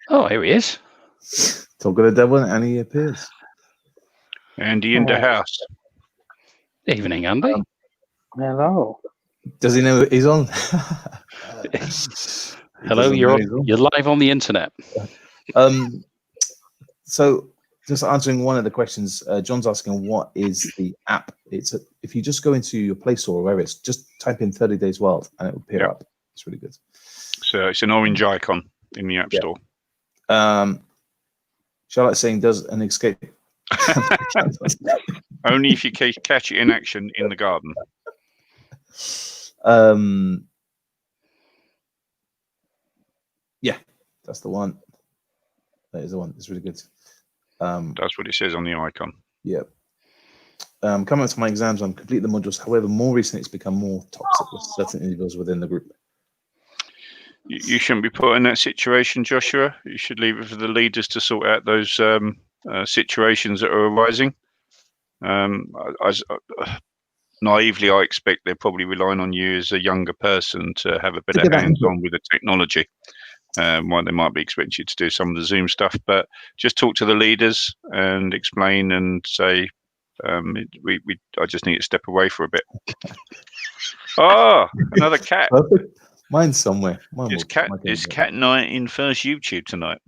Oh, here he is. Talk of the devil, and he appears. Andy in the house. Evening, Andy. Hello. Does he know he's on? Hello, you're live on the internet. So just answering one of the questions, John's asking, what is the app? If you just go into your Play Store or wherever it's, just type in 30 Days Wild and it will appear up. It's really good. So it's an orange icon in the App Store. Charlotte saying, does an escape? Only if you catch it in action in the garden. Yeah, that's the one. That is the one. It's really good. That's what it says on the icon. Yeah. Coming up to my exams, I'm complete the modules. However, more recently, it's become more toxic with certain individuals within the group. You shouldn't be put in that situation, Joshua. You should leave it for the leaders to sort out those situations that are arising. Naively, I expect they're probably relying on you as a younger person to have a bit of hands-on with the technology. why they might be expecting you to do some of the Zoom stuff. But just talk to the leaders and explain and say, I just need to step away for a bit. Oh, another cat. Perfect. Mine's somewhere. It's cat night in First YouTube tonight.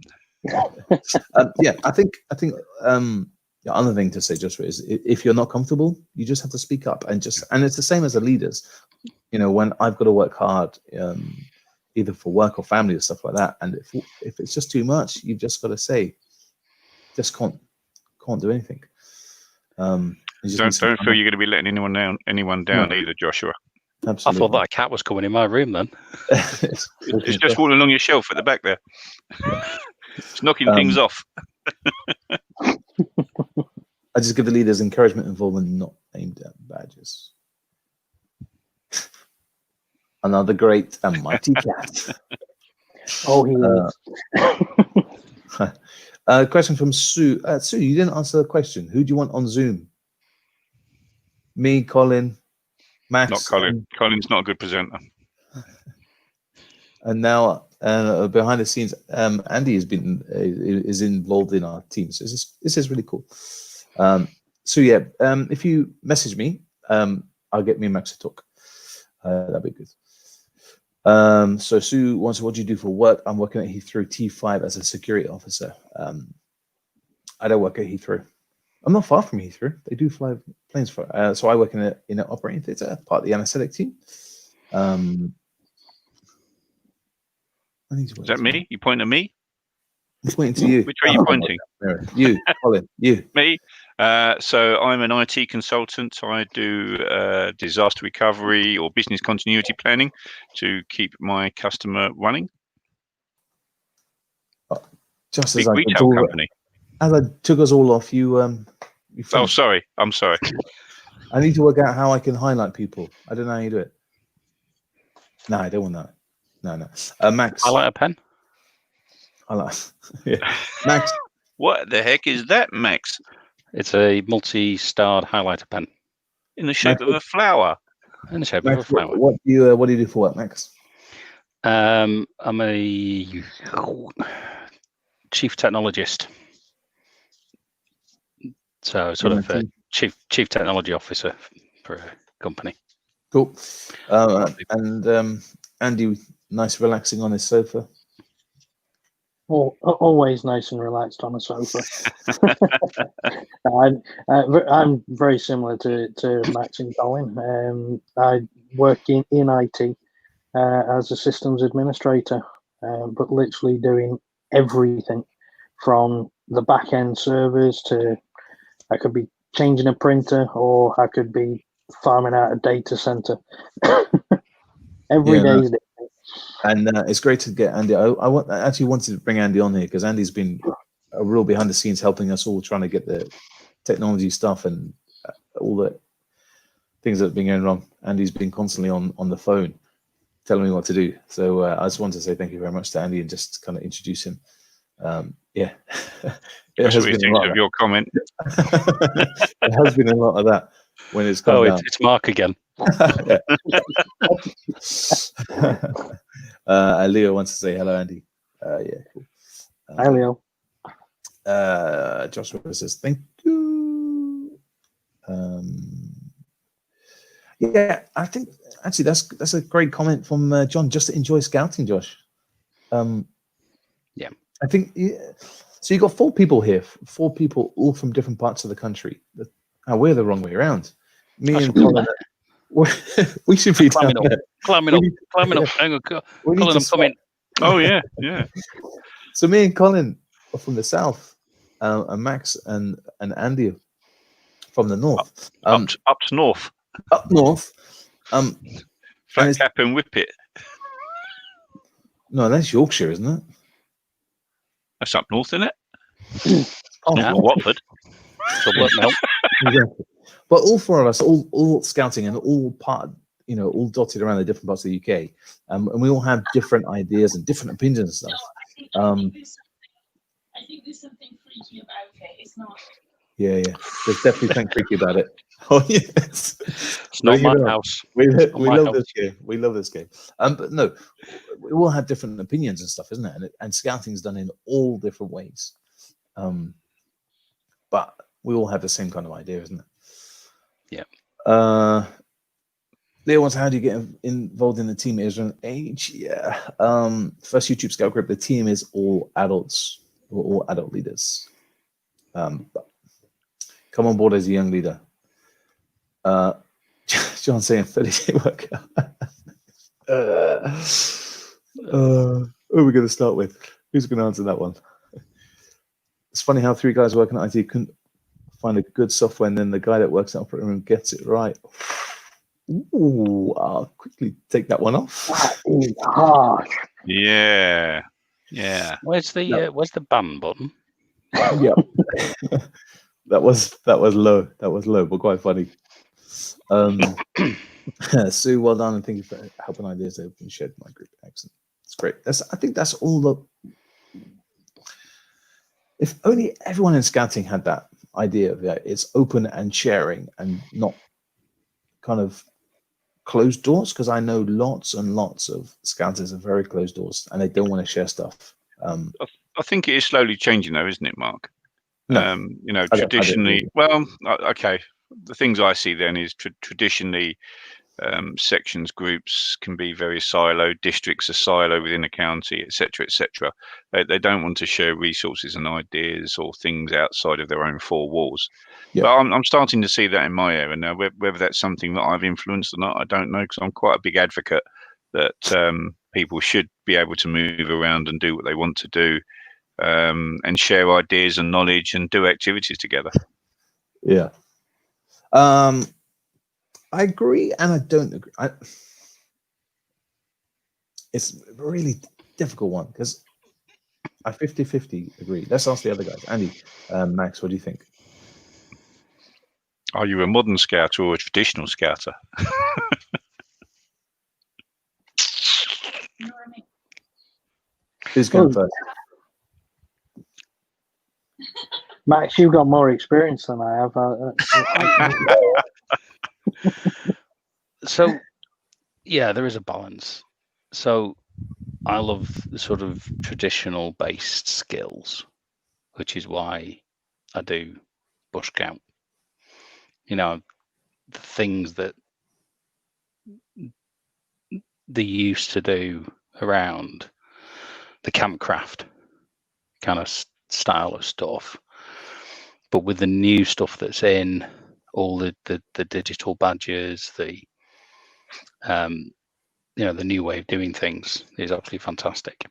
Yeah, I think the other thing to say, Joshua, is if you're not comfortable, you just have to speak up and it's the same as the leaders. When I've got to work hard, either for work or family or stuff like that, and if it's just too much, you've just got to say, just can't do anything. Don't feel you're going to be letting anyone down either, Joshua. Absolutely. I thought that a cat was coming in my room then. It's just walking along your shelf at the back there. It's knocking things off. I just give the leaders encouragement, involvement, not aimed at badges. Another great and mighty cat. Oh, he is. Question from Sue. Sue, you didn't answer the question. Who do you want on Zoom? Me, Colin, Max. Not Colin. Colin's not a good presenter. And now, behind the scenes, Andy is involved in our team. So this is really cool. So yeah, if you message me, I'll get me and Max to talk. That'd be good. So Sue wants, what do you do for work? I'm working at Heathrow T5 as a security officer. I don't work at Heathrow. I'm not far from Heathrow. They do fly planes for. So I work in an operating theatre, part of the anaesthetic team. Is that me? You point at me? I'm pointing to you. Which way are you pointing? You, Colin. You. Me. So I'm an IT consultant. I do disaster recovery or business continuity planning to keep my customer running. Just Big as retail company. As I took us all off, you Oh, sorry. I'm sorry. I need to work out how I can highlight people. I don't know how you do it. No, I don't want that. No. Max. Highlight a pen. Yeah. Max. What the heck is that, Max? It's a multi-starred highlighter pen. In the shape of a flower. In the shape Max, of a flower. What do you do for work, Max? I'm a chief technologist. So sort of a chief technology officer for a company. Cool. And Andy, nice relaxing on his sofa. Well, always nice and relaxed on a sofa. I'm very similar to Max and Colin. I work in IT as a systems administrator, but literally doing everything from the back end servers to I could be changing a printer or I could be farming out a data center. Every day is different. And it's great to get Andy. I actually wanted to bring Andy on here because Andy's been a real behind the scenes helping us all trying to get the technology stuff and all the things that have been going wrong. Andy's been constantly on the phone telling me what to do. So I just wanted to say thank you very much to Andy and just kind of introduce him. Yeah. It has been a lot of your comment. It has been a lot of that when it's come down. It's Mark again. Leo wants to say hello, Andy. Yeah, cool. Hi, Leo. Joshua says thank you. Yeah, I think actually that's a great comment from John. Just to enjoy scouting, Josh. Yeah, I think. So you got 4 people here, 4 people all from different parts of the country. We're the wrong way around. Me and Colin. We should be climbing up. Hang on, Colin, I'm coming. Oh yeah. So me and Colin are from the south, and Max and Andy from the north. Up north. Up north. Flat cap and whippet. No, that's Yorkshire, isn't it? That's up north, isn't it? Not Watford. Exactly. But all 4 of us, all scouting and all all dotted around the different parts of the UK, and we all have different ideas and different opinions and stuff. I think there's something freaky about it. It's not. Yeah. There's definitely something freaky about it. Oh yes, It's not my house. We It's not my love house. this game. We love this game. But no, we all have different opinions and stuff, isn't it? And scouting's done in all different ways. But we all have the same kind of idea, isn't it? Yeah. Leo wants, how do you get involved in the team? Is an age? Yeah. First YouTube scout group. The team is all adults. We're all adult leaders. But come on board as a young leader. John saying 30-day workout. Who are we going to start with? Who's going to answer that one? It's funny how 3 guys working at IT couldn't find a good software, and then the guy that works at operating room gets it right. Ooh, I'll quickly take that one off. That is harsh. Yeah. Yeah. Where's the ban button? Yeah. that was low. That was low, but quite funny. Sue, well done, and thank you for helping ideas that have been shared in my group. Excellent. It's great. I think that's all the. If only everyone in scouting had that idea of it's open and sharing and not kind of closed doors, because I know lots and lots of scouters are very closed doors and they don't want to share stuff. I think it is slowly changing, though, isn't it, Mark? No, Traditionally, okay. The things I see then is traditionally sections, groups can be very siloed. Districts are siloed within a county, etc., etc. They don't want to share resources and ideas or things outside of their own 4 walls. Yeah. But I'm starting to see that in my area now. Whether that's something that I've influenced or not, I don't know, because I'm quite a big advocate that people should be able to move around and do what they want to do, and share ideas and knowledge and do activities together. Yeah. I agree and I don't agree. It's a really difficult one because I 50-50 agree. Let's ask the other guys. Andy, Max, what do you think? Are you a modern scouter or a traditional scouter? Who's going first? Max, you've got more experience than I have. So, yeah, there is a balance. So, I love the sort of traditional based skills, which is why I do bush scout. The things that they used to do around the campcraft kind of style of stuff, but with the new stuff that's in all the digital badges, the new way of doing things is absolutely fantastic,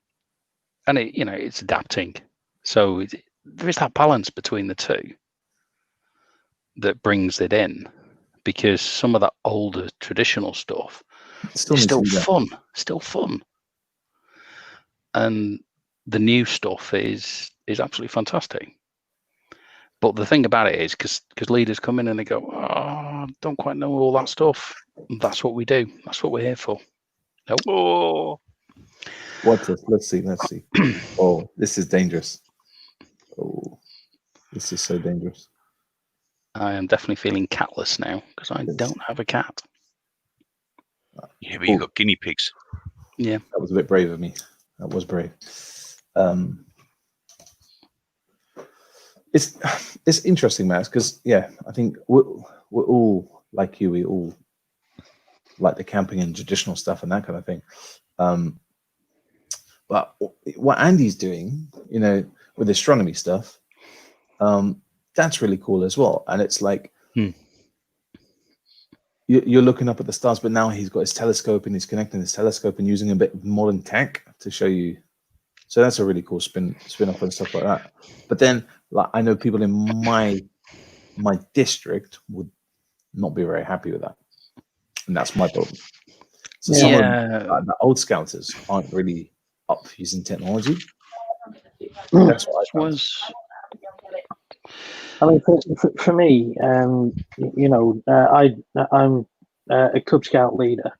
and it's adapting. So there is that balance between the two that brings it in, because some of that older traditional stuff is still fun, and the new stuff is absolutely fantastic. But the thing about it is, because leaders come in and they go, "Oh, I don't quite know all that stuff." That's what we do. That's what we're here for. Nope. Oh, What's this? Let's see. Oh, this is dangerous. Oh, this is so dangerous. I am definitely feeling catless now because I don't have a cat. yeah, but you've got guinea pigs. Yeah, that was a bit brave of me. That was brave. It's interesting, Max, because I think we're all like you. We all like the camping and traditional stuff and that kind of thing. But what Andy's doing, with astronomy stuff, that's really cool as well. And it's like you're looking up at the stars, but now he's got his telescope and he's connecting his telescope and using a bit of modern tech to show you. So that's a really cool spin off and stuff like that. But then, like, I know people in my district would not be very happy with that, and that's my problem. So some of the old scouters aren't really up using technology. That's what I found. I mean, for me, I'm a Cub Scout leader,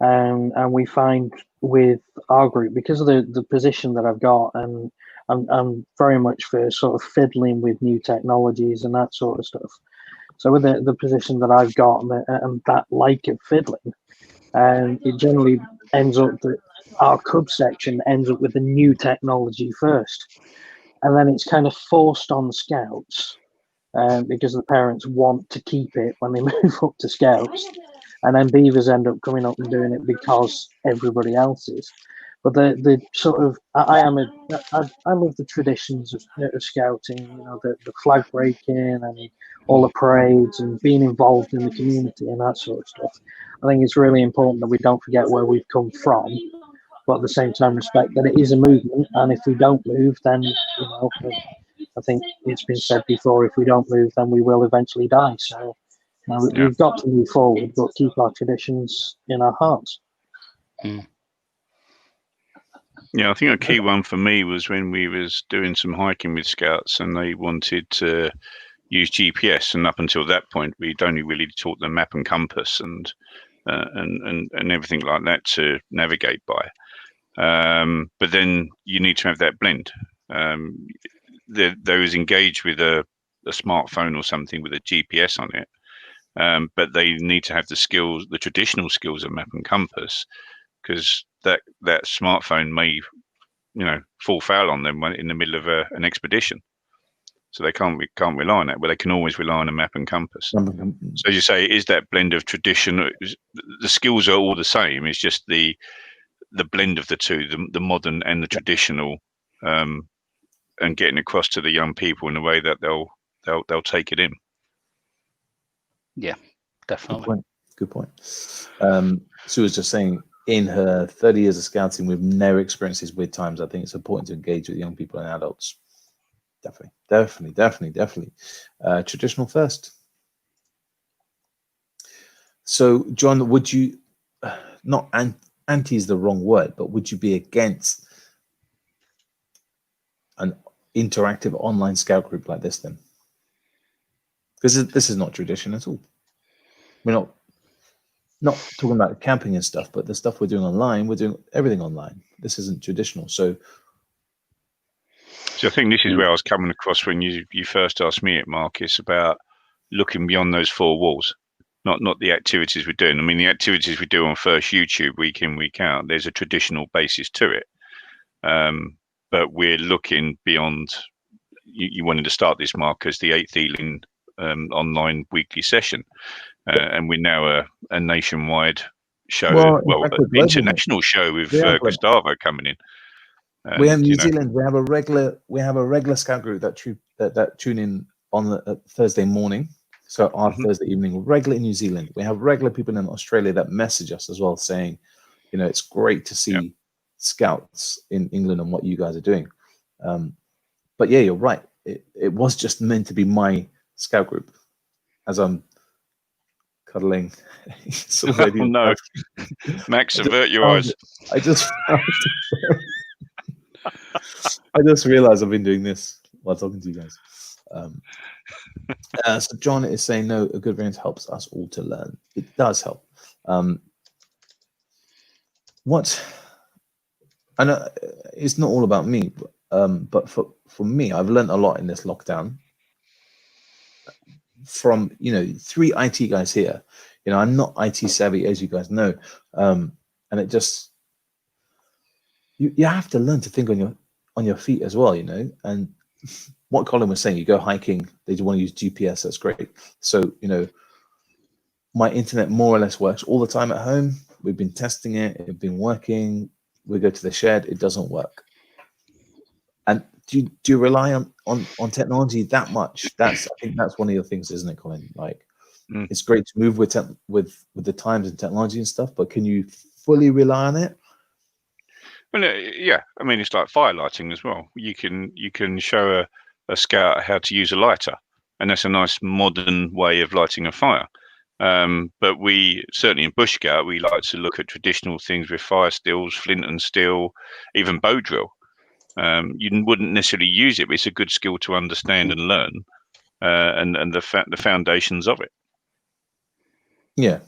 and we find with our group, because of the position that I've got, and I'm very much for sort of fiddling with new technologies and that sort of stuff. So with the position that I've got and that like of fiddling, it generally ends up that our cub section ends up with the new technology first. And then it's kind of forced on scouts because the parents want to keep it when they move up to scouts. And then beavers end up coming up and doing it because everybody else is. But the sort of I love the traditions of scouting, you know, the flag breaking and all the parades and being involved in the community and that sort of stuff. I think it's really important that we don't forget where we've come from, but at the same time respect that it is a movement, and if we don't move, then I think it's been said before, if we don't move, then we will eventually die. So we've got to move forward, but keep our traditions in our hearts. Yeah, I think a key one for me was when we was doing some hiking with scouts and they wanted to use GPS, and up until that point we'd only really taught them map and compass and everything like that to navigate by. But then you need to have that blend. Those engaged with a smartphone or something with a GPS on it, but they need to have the skills, the traditional skills of map and compass, because that smartphone may, fall foul on them in the middle of an expedition. So they can't rely on that, but they can always rely on a map and compass. So as you say, it is that blend of tradition. The skills are all the same. It's just the blend of the two, the modern and the traditional, and getting across to the young people in a way that they'll take it in. Yeah, definitely. Good point. Sue was just saying, in her 30 years of scouting, we've never experienced these weird times. I think it's important to engage with young people and adults. Definitely. Traditional first. So, John, would you, not anti is the wrong word, but would you be against an interactive online scout group like this then? Because this is not tradition at all. We're not talking about camping and stuff, but the stuff we're doing online, we're doing everything online. This isn't traditional. So I think this is where I was coming across when you first asked me it, Marcus, about looking beyond those four walls, not the activities we're doing. I mean, the activities we do on First YouTube week in, week out, there's a traditional basis to it. But we're looking beyond. You wanted to start this, Marcus, the 8th Ealing online weekly session. And we're now a nationwide show, international show with Gustavo coming in. We have New Zealand. We have a regular scout group that tune in on the Thursday morning. So our Thursday evening, regular in New Zealand. We have regular people in Australia that message us as well, saying, it's great to see scouts in England and what you guys are doing. But yeah, you're right. It was just meant to be my scout group, as I'm cuddling. Oh, no, Max, avert your eyes. I just realized I've been doing this while talking to you guys. So John is saying, no, a good variance helps us all to learn. It does help. I know it's not all about me, but for me, I've learned a lot in this lockdown from 3 IT guys here. I'm not IT savvy, as you guys know, and it just you have to learn to think on your feet as well, and what Colin was saying, you go hiking, they want to use GPS, that's great. So my internet more or less works all the time at home. We've been testing it, it's been working. We go to the shed, it doesn't work. And do you rely on technology that much? I think that's one of your things, isn't it, Colin? Like it's great to move with the times and technology and stuff, but can you fully rely on it? Well, yeah. I mean, it's like fire lighting as well. You can show a scout how to use a lighter, and that's a nice modern way of lighting a fire. But we certainly in Bush Scout, we like to look at traditional things with fire stills, flint and steel, even bow drill. You wouldn't necessarily use it, but it's a good skill to understand and learn, and the foundations of it. Yeah,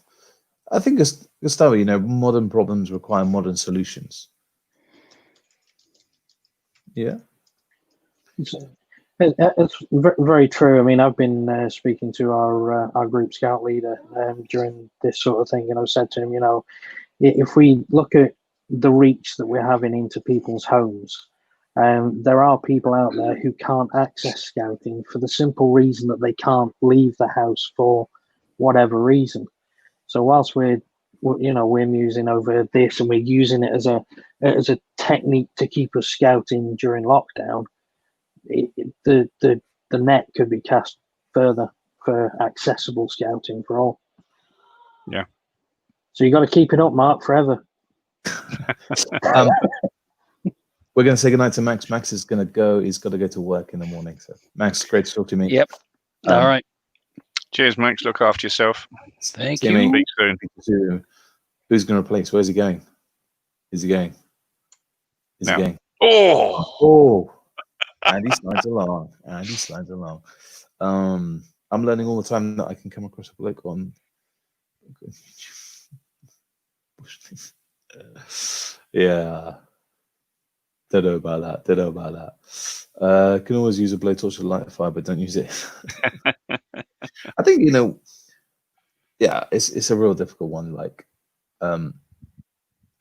I think Gustavo, modern problems require modern solutions. Yeah. It's very true. I mean, I've been speaking to our group scout leader during this sort of thing, and I've said to him, if we look at the reach that we're having into people's homes, there are people out there who can't access scouting for the simple reason that they can't leave the house for whatever reason. So whilst we're musing over this and we're using it as a technique to keep us scouting during lockdown, the net could be cast further for accessible scouting for all. Yeah. So you got to keep it up, Mark, forever. We're going to say goodnight to Max. Max is going to go. He's got to go to work in the morning. So, Max, great to talk to you, mate. Yep. All right. Cheers, Max. Look after yourself. Thank See you. mate. Speak soon. Who's going to replace? Where's he going? Is he going? Is Now. he going? Oh, Oh, Andy slides along. Andy slides along. I'm learning all the time that I can come across a bloke on. Yeah. Don't know about that. Can always use a blowtorch to light a fire, but don't use it. I think yeah, it's a real difficult one. Like, I'm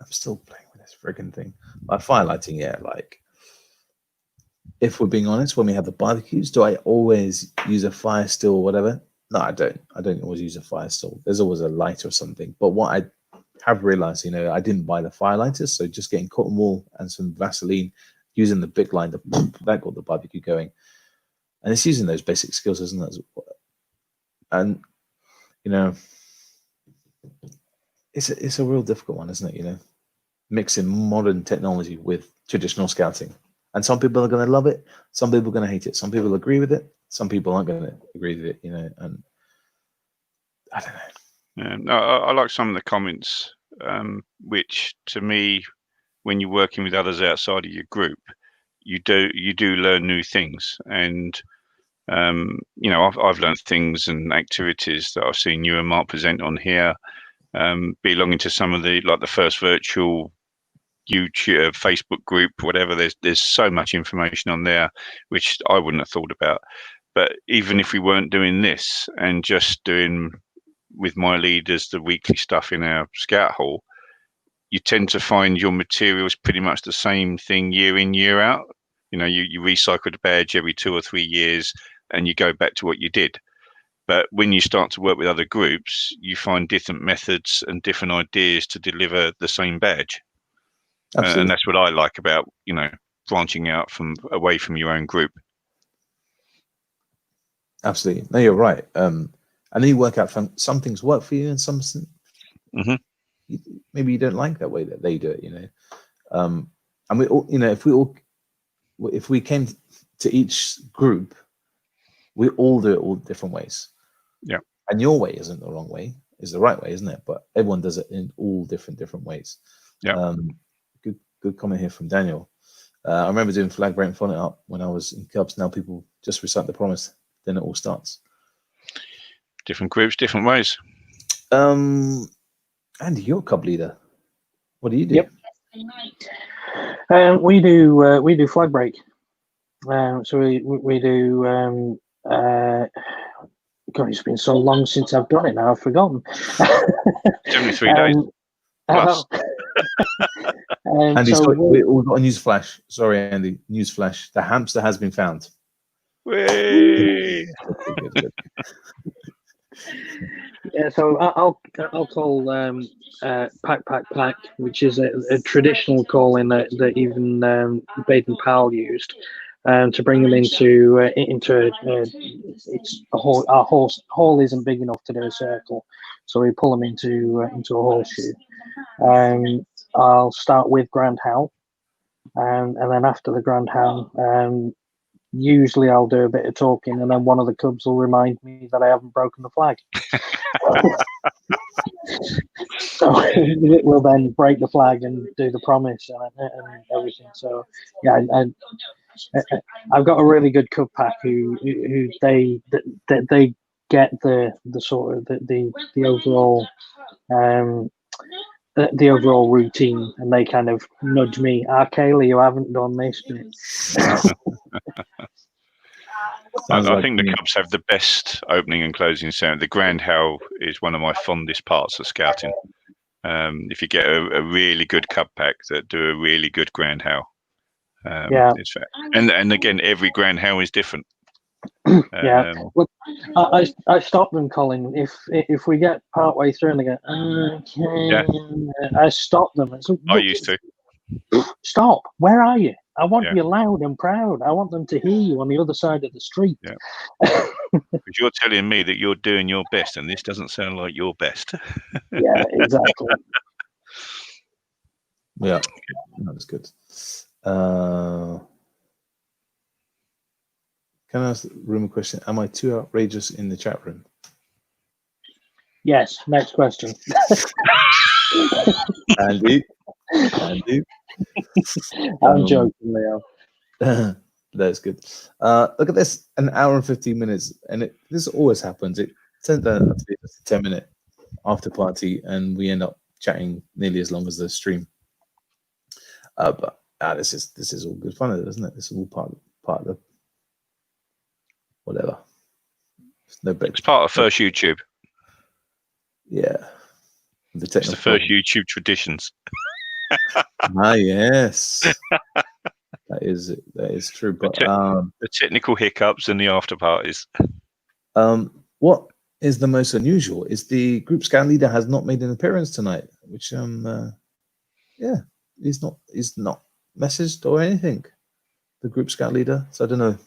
still playing with this friggin' thing. Like firelighting, yeah. Like, if we're being honest, when we have the barbecues, do I always use a fire still or whatever? No, I don't. I don't always use a fire still. There's always a light or something. But what I have realized, I didn't buy the firelighters, so just getting cotton wool and some Vaseline, using the big line, that got the barbecue going. And it's using those basic skills, isn't it? And it's a real difficult one, isn't it? Mixing modern technology with traditional scouting. And some people are going to love it. Some people are going to hate it. Some people agree with it. Some people aren't going to agree with it, and I don't know. Yeah, no, I like some of the comments, which to me, when you're working with others outside of your group, you do learn new things. And I've learned things and activities that I've seen you and Mark present on here, belonging to some of the first virtual YouTube, Facebook group, whatever. There's so much information on there which I wouldn't have thought about. But even if we weren't doing this and just doing with my leaders the weekly stuff in our scout hall, you tend to find your materials pretty much the same thing year in, year out. You recycle the badge every 2 or 3 years and you go back to what you did. But when you start to work with other groups, you find different methods and different ideas to deliver the same badge. And that's what I like about, branching out away from your own group. Absolutely. No, you're right. And then you work out some things work for you and some maybe you don't like that way that they do it, and we all, if we came to each group, we all do it all different ways. Yeah. And your way isn't the wrong way, is the right way, isn't it? But everyone does it in all different ways. Yeah. Good comment here from Daniel. I remember doing flag break and following it up when I was in Cubs. Now people just recite the promise, then it all starts. Different groups, different ways. Andy, you're a Cub leader. What do you do? Yep. We do flag break. So we do. God, it's been so long since I've done it now. I've forgotten. 73 days. Plus. Andy, so we've got a news flash. Sorry, Andy. News flash. The hamster has been found. Way. Good. Yeah, so I'll call pack, which is a traditional calling that even Baden Powell used, to bring them into it's a hall. Our hall isn't big enough to do a circle, so we pull them into a horseshoe. I'll start with Grand Howl, and then after the Grand Howl, usually I'll do a bit of talking, and then one of the cubs will remind me that I haven't broken the flag. So we'll then break the flag and do the promise and everything. So yeah, I've got a really good cub pack who they get the sort of the overall the overall routine, and they kind of nudge me. Kaylee, you haven't done this bit. I think the Cubs have the best opening and closing sound. The grand howl is one of my fondest parts of scouting. If you get a really good Cub pack that do a really good grand howl, it's fair. And again, every grand howl is different. Yeah, well, I stop them, Colin. If we get part way through and they go, okay, I stop them. And so, I used to. Stop. Where are you? I want you loud and proud. I want them to hear you on the other side of the street. Yeah. Because you're telling me that you're doing your best, and this doesn't sound like your best. Yeah, exactly. Yeah, that was good. Can I ask the room a question? Am I too outrageous in the chat room? Yes. Next question. Andy. I'm joking, Leo. That's good. Look at this, an hour and 15 minutes, and this always happens. It turns out to be just a 10-minute after party, and we end up chatting nearly as long as the stream. But this is all good fun, isn't it? This is all part of the whatever. It's part of first YouTube. Yeah, It's the first YouTube traditions. Yes. That is true. But the technical hiccups and the after parties. What is the most unusual is the group scout leader has not made an appearance tonight, which he's not messaged or anything. The group scout leader. So I don't know.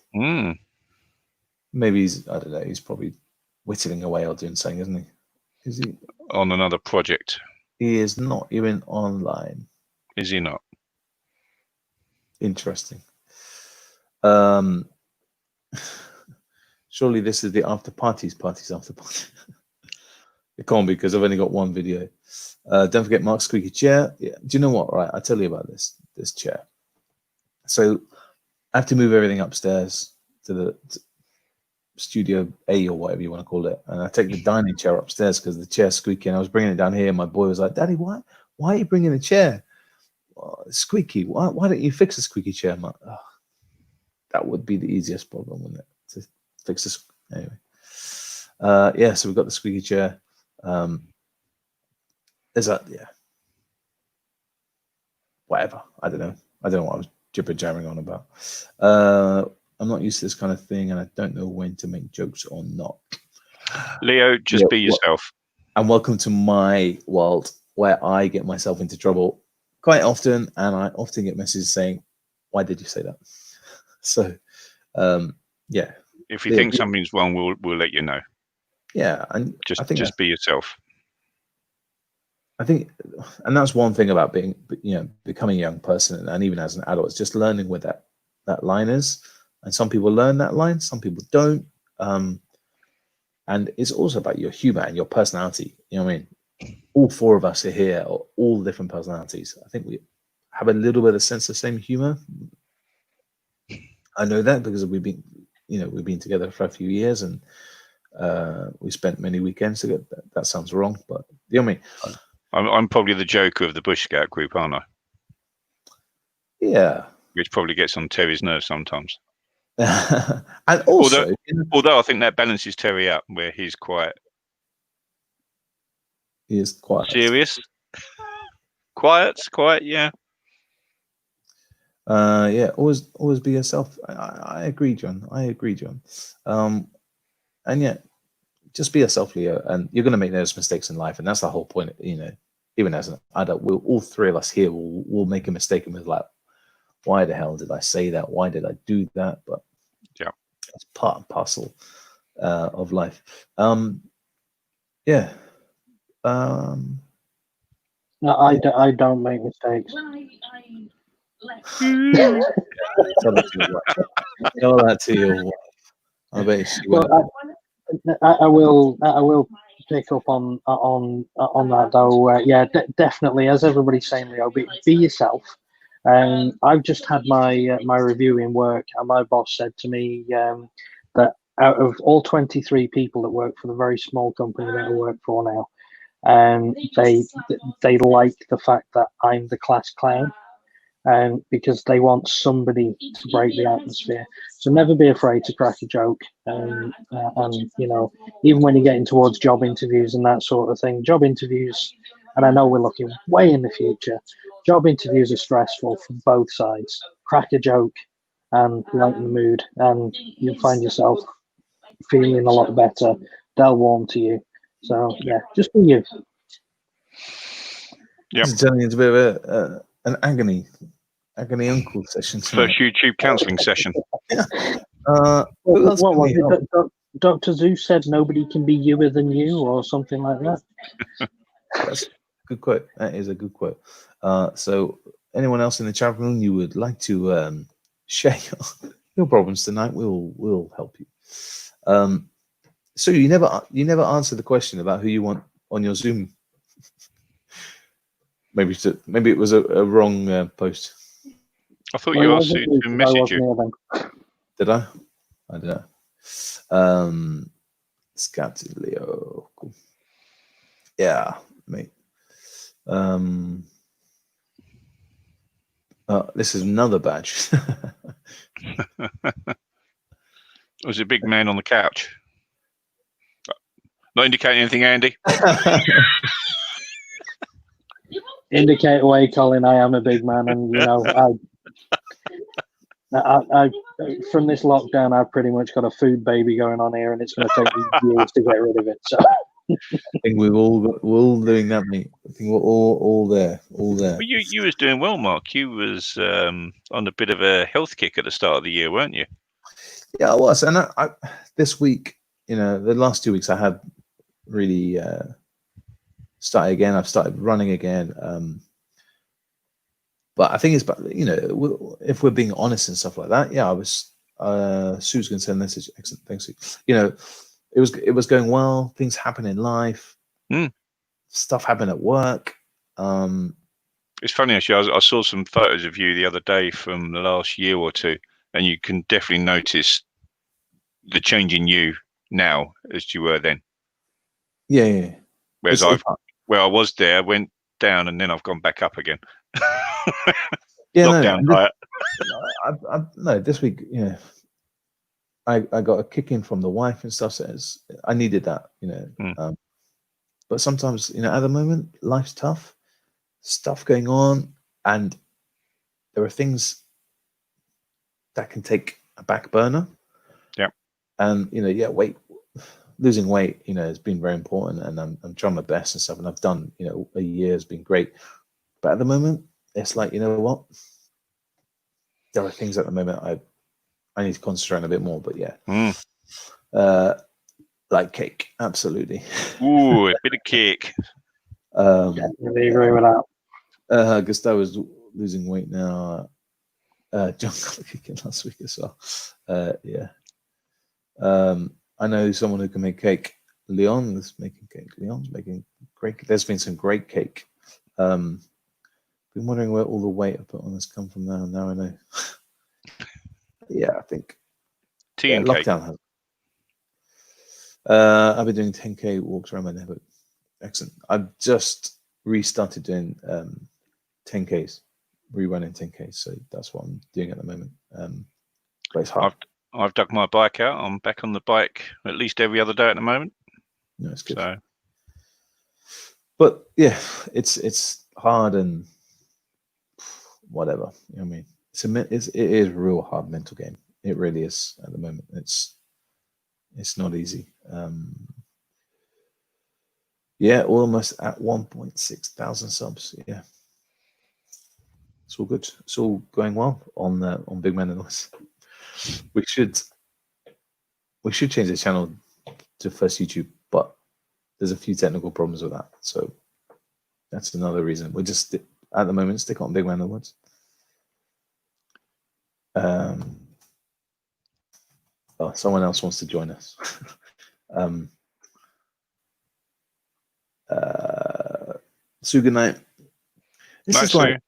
Maybe he's probably whittling away or doing something, isn't he? Is he on another project? He is not even online. Is he not? Interesting. Surely this is the after parties after party. It can't be because I've only got one video. Don't forget Mark's squeaky chair. Yeah. Do you know what? Right, I'll tell you about this chair. So I have to move everything upstairs to the Studio A or whatever you want to call it, and I take the dining chair upstairs because the chair's squeaky. And I was bringing it down here. And my boy was like, "Daddy, why are you bringing the chair? It's squeaky. Why don't you fix the squeaky chair?" I'm like, oh, that would be the easiest problem, wouldn't it? To fix this anyway. So we've got the squeaky chair. There's whatever. I don't know what I was jibber jabbering on about. I'm not used to this kind of thing, and I don't know when to make jokes or not. Leo, just be yourself. And welcome to my world where I get myself into trouble quite often, and I often get messages saying, "Why did you say that?" So, If you think something's wrong, we'll let you know. Yeah, and just be yourself. I think, and that's one thing about becoming a young person, and even as an adult, it's just learning where that line is. And some people learn that line, some people don't. And it's also about your humor and your personality. You know what I mean? All four of us are here, or all different personalities. I think we have a little bit of sense of same humor. I know that because we've been together for a few years, and we spent many weekends together. That sounds wrong, but you know what I mean? I'm probably the joker of the Bush Scout group, aren't I? Yeah. Which probably gets on Terry's nerves sometimes. And also, although I think that balances Terry out, where he's quite serious, quiet, yeah. Always be yourself. I agree, John. And yet, just be yourself, Leo, and you're going to make those mistakes in life, and that's the whole point. Even as an adult, all three of us here will make a mistake, and we're like, why the hell did I say that? Why did I do that? But yeah, it's part and parcel of life. No, I don't make mistakes. Tell that to your wife. I bet she will. I will pick up on that though. Definitely, as everybody's saying, Leo, be yourself. I've just had my review in work, and my boss said to me that out of all 23 people that work for the very small company that I work for now, they like the fact that I'm the class clown. because they want somebody to break the atmosphere. So never be afraid to crack a joke. And even when you're getting towards job interviews and that sort of thing, job interviews, and I know we're looking way in the future, job interviews are stressful from both sides. Crack a joke and lighten the mood, and you'll find yourself feeling a lot better. They'll warm to you. So yeah, just be you. Yep. This is turning into a bit of an agony uncle session tonight. First YouTube counselling session. Who else What can was we help? it? Dr. Zeus said nobody can be youer than you, or something like that. That's a good quote. That is a good quote. So anyone else in the chat room you would like to share your problems tonight, we'll help you. So you never answered the question about who you want on your Zoom. Maybe it was a wrong post. I thought you asked Sue to message you. Did I? I don't know. Scouted Leo. Cool. Yeah, mate. This is another badge. Was a big man on the couch. Not indicating anything, Andy. Indicate away, Colin. I am a big man, and I from this lockdown, I've pretty much got a food baby going on here, and it's going to take me years to get rid of it. So I think we're all doing that, mate. I think we're all there. Well, you was doing well, Mark. You was on a bit of a health kick at the start of the year, weren't you? Yeah, I was. And I this week, the last 2 weeks, I have really started again. I've started running again. But I think it's, if we're being honest and stuff like that, yeah, I was. Sue's going to send a message. Excellent, thanks, Sue. It was going well. Things happen in life. Stuff happened at work. It's funny actually. I saw some photos of you the other day from the last year or two, and you can definitely notice the change in you now as you were then. Yeah. Whereas I was there, went down, and then I've gone back up again. Yeah, lockdown diet. No, this week, I got a kick in from the wife and stuff. So I needed that, but sometimes, at the moment, life's tough, stuff going on, and there are things that can take a back burner. Yeah. And losing weight, has been very important, and I'm trying my best and stuff, and I've done, a year has been great, but at the moment, it's like, what? There are things at the moment I need to concentrate on a bit more, but yeah. Like cake, absolutely. Ooh, a bit of cake. Definitely agree with that. Gustavo's losing weight now. John got a kick in last week as well. Yeah. I know someone who can make cake. Leon is making cake. Leon's making great. There's been some great cake. Been wondering where all the weight I put on has come from now. Now I know. Yeah, I think tea and lockdown cake. I've been doing 10K walks around my neighborhood. Excellent. I've just restarted doing 10Ks, rerunning 10Ks. So that's what I'm doing at the moment. But it's hard. I've dug my bike out. I'm back on the bike at least every other day at the moment. No, it's good. So. But yeah, it's hard and whatever. I mean, it is a real hard mental game. It really is at the moment. It's not easy. Yeah, almost at 1.6 thousand subs. Yeah, it's all good. It's all going well on Big Man and Noise. We should change the channel to first YouTube, but there's a few technical problems with that. So that's another reason. We're just at the moment stick on Big Man and Noise. Someone else wants to join us. Good night. This is like,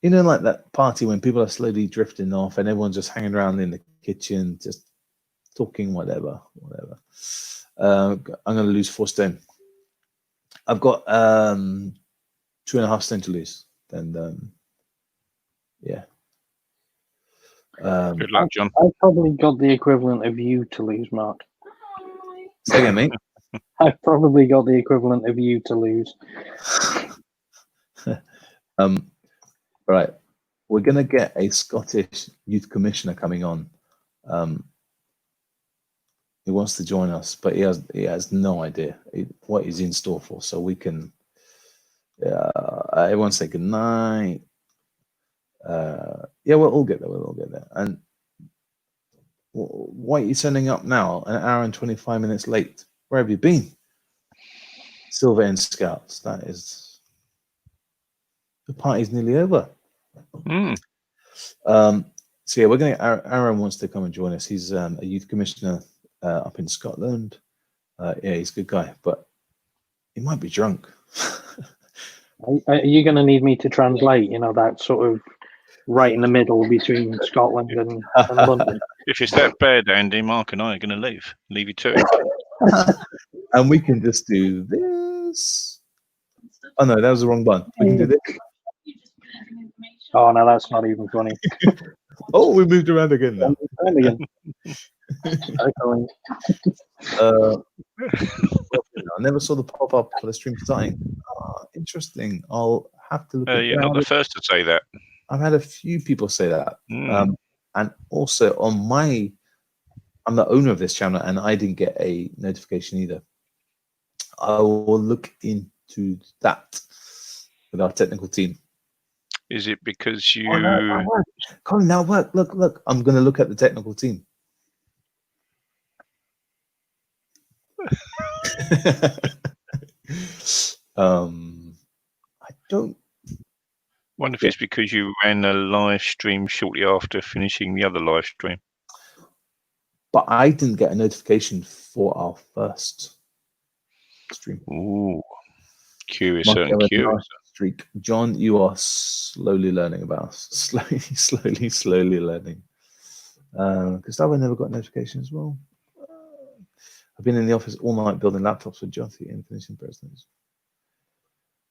like that party when people are slowly drifting off and everyone's just hanging around in the kitchen, just talking, whatever. I'm going to lose 4 stone. I've got 2.5 stone to lose. And Yeah. Good luck, John. I've probably got the equivalent of you to lose, Mark. Say again, mate. I've probably got the equivalent of you to lose. Right. We're going to get a Scottish youth commissioner coming on. He wants to join us, but he has no idea what he's in store for. So we can. Everyone say good night. Yeah, we'll all get there. We'll all get there. And why are you sending up now? An hour and 25 minutes late. Where have you been? Silver End Scouts. That is. The party's nearly over. So yeah, we're going to. Aaron wants to come and join us. He's a youth commissioner up in Scotland. Yeah, he's a good guy, but he might be drunk. Are you going to need me to translate? You know, that sort of right in the middle between Scotland and London. If it's that bad, Andy, Mark and I are going to leave. Leave you to it. And we can just do this. Oh no, that was the wrong button. We can do this. Oh no, that's not even funny. Oh, we moved around again now. I never saw the pop up for the stream starting. Oh, interesting. I'll have to look at You're not the first to say that. I've had a few people say that. And also I'm the owner of this channel and I didn't get a notification either. I will look into that with our technical team. Is it because you... Colin, now work. Look. I'm going to look at the technical team. I don't... wonder if it's because you ran a live stream shortly after finishing the other live stream. But I didn't get a notification for our first stream. Ooh, curious. Streak. John, you are slowly learning about us. Slowly learning. Gustavo never got a notification as well. I've been in the office all night building laptops for Jotty and finishing presidents.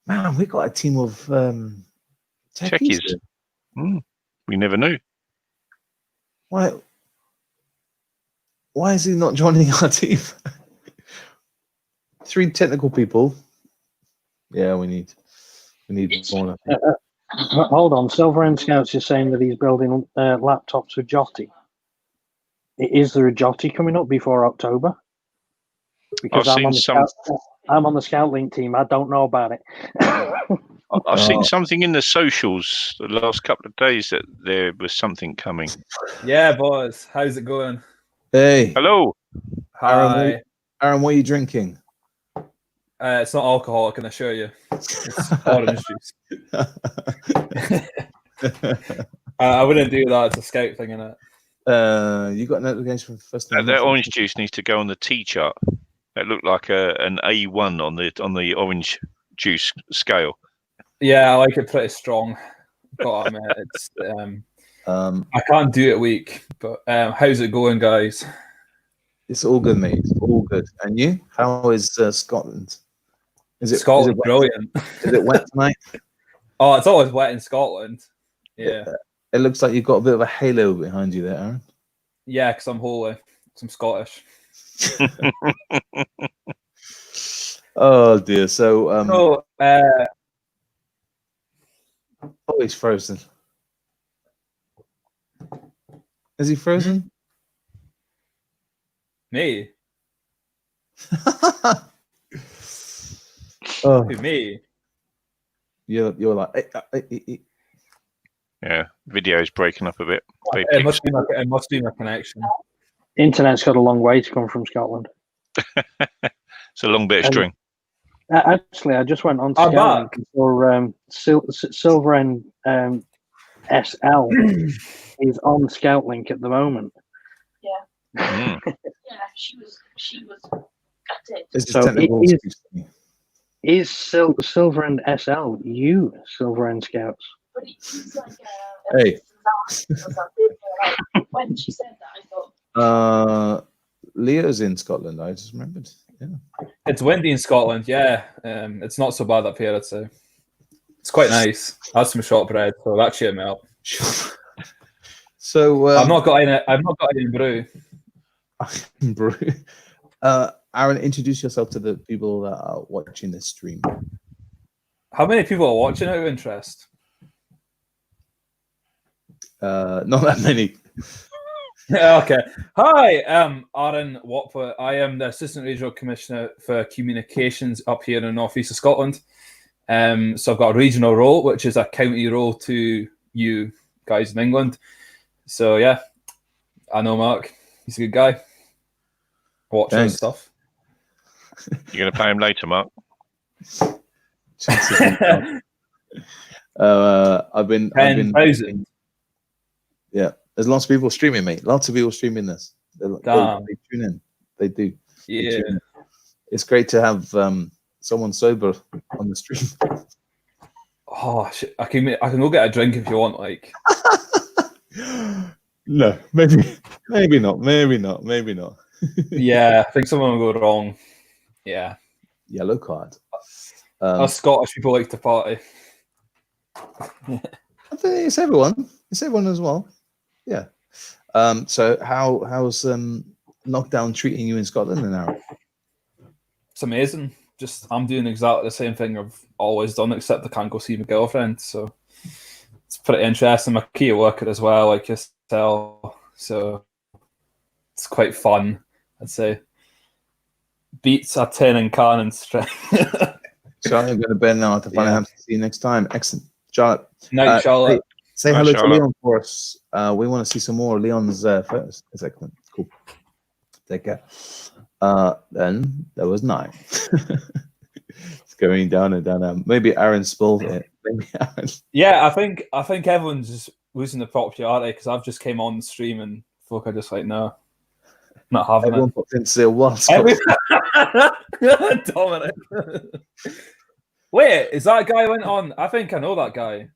Man, we got a team of techies. We never knew. Why is he not joining our team? 3 technical people. Yeah, we need more. Hold on, Silver End Scouts is saying that he's building laptops for Jotty. Is there a Jotty coming up before October? Because I'm on the Scout Link team. I don't know about it. I've seen something in the socials the last couple of days that there was something coming. Yeah, boys. How's it going? Hey. Hello. Hi. Aaron, what are you drinking? It's not alcohol, I can assure you. It's orange juice. I wouldn't do that. It's a Scout thing, innit? You got notification from the first time. That orange juice needs to go on the T chart. That looked like an A1 on the orange juice scale. Yeah, I like it pretty strong. Got to admit, it's I can't do it weak. But how's it going, guys? It's all good, mate. It's all good. And you? How is Scotland? Scotland brilliant. Is it wet tonight? Oh, it's always wet in Scotland. Yeah. It looks like you've got a bit of a halo behind you there, Aaron. Yeah, because I'm holy. I'm Scottish. Oh dear. So oh, he's frozen. Is he frozen? Me? Oh, Who, me? you're like Yeah, video's breaking up a bit. It must be my connection. Internet's got a long way to come from Scotland. It's a long bit of string. Actually, I just went on Scout for Silver End SL is on Scout Link at the moment. Yeah. Yeah, she was gutted. It's So technical. is Silver End SL you Silver End Scouts? But he's like Hey. when she said that, I thought Leo's in Scotland. I just remembered. Yeah. It's windy in Scotland, yeah. It's not so bad up here, I'd say. It's quite nice. I had some shortbread, so that cheered me up. So I've not got any brew. brew. Aaron, introduce yourself to the people that are watching this stream. How many people are watching out of interest? Not that many. Okay. Hi, Aaron Watford. I am the Assistant Regional Commissioner for Communications up here in the northeast of Scotland. So I've got a regional role, which is a county role to you guys in England. So yeah, I know Mark. He's a good guy. Watch his stuff. You're going to pay him later, Mark? I've been 10,000. Yeah, there's lots of people streaming, mate. Lots of people streaming this. They tune in. They do. Yeah. They tune in. It's great to have someone sober on the stream. Oh shit! I can go get a drink if you want. Like, no, maybe not. Yeah, I think someone will go wrong. Yeah, yellow card. Us Scottish people like to party. I think it's everyone. It's everyone as well. Yeah. So how's lockdown treating you in Scotland now? It's amazing. Just I'm doing exactly the same thing I've always done, except I can't go see my girlfriend. So it's pretty interesting. My key worker as well, like yourself. So it's quite fun, I'd say. Beats are 10 in Carden strength. Charlotte, I'm going to bed now. To find out. See you next time. Excellent, Charlotte. Night, Charlotte. Say hello to Leon for us. We want to see some more Leon's photos. That's excellent. Cool. Take care. Then there was 9. It's going down and down. Maybe Aaron spilled it. Maybe Aaron. Yeah, I think everyone's just losing the popularity because I've just came on the stream and folk are just like, no, not having Everyone it. popped in to say, what? Dominic. Wait, is that guy went on? I think I know that guy.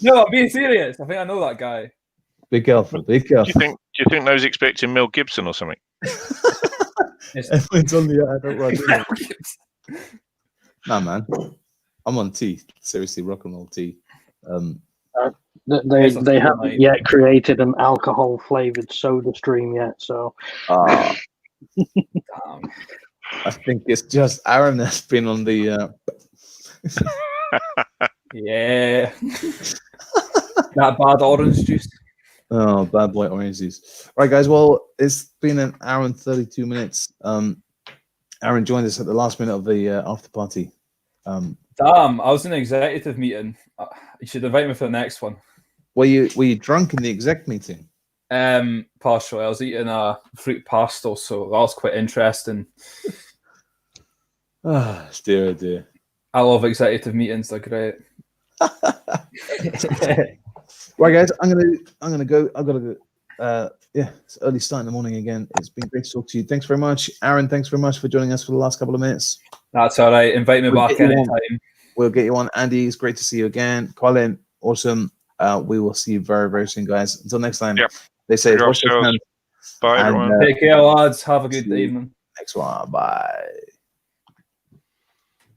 No, I'm being serious. I think I know that guy. Be careful. Be careful. Do you think those expecting Mel Gibson or something? Everyone's on the Nah, man. I'm on tea. Seriously, rock and roll tea. They haven't yet created an alcohol flavored soda stream yet, so. I think it's just Aaron that's been on the. Yeah. That bad orange juice. Oh, bad boy orange juice. Right, guys. Well, it's been an hour and 32 minutes. Aaron joined us at the last minute of the after party. Damn, I was in an executive meeting. You should invite me for the next one. Were you drunk in the exec meeting? Partially. I was eating a fruit pastel, so that was quite interesting. Dear, oh dear. I love executive meetings. They're great. Right, guys. I'm gonna go. I've got to go. Yeah, it's early start in the morning again. It's been great to talk to you. Thanks very much, Aaron. Thanks very much for joining us for the last couple of minutes. That's all right. Invite me back anytime. We'll get you on. Andy, it's great to see you again. Colin, awesome. We will see you very, very soon, guys. Until next time. Yep. They say Bye, everyone. Take care, lads. Have a good evening. Next one. Bye.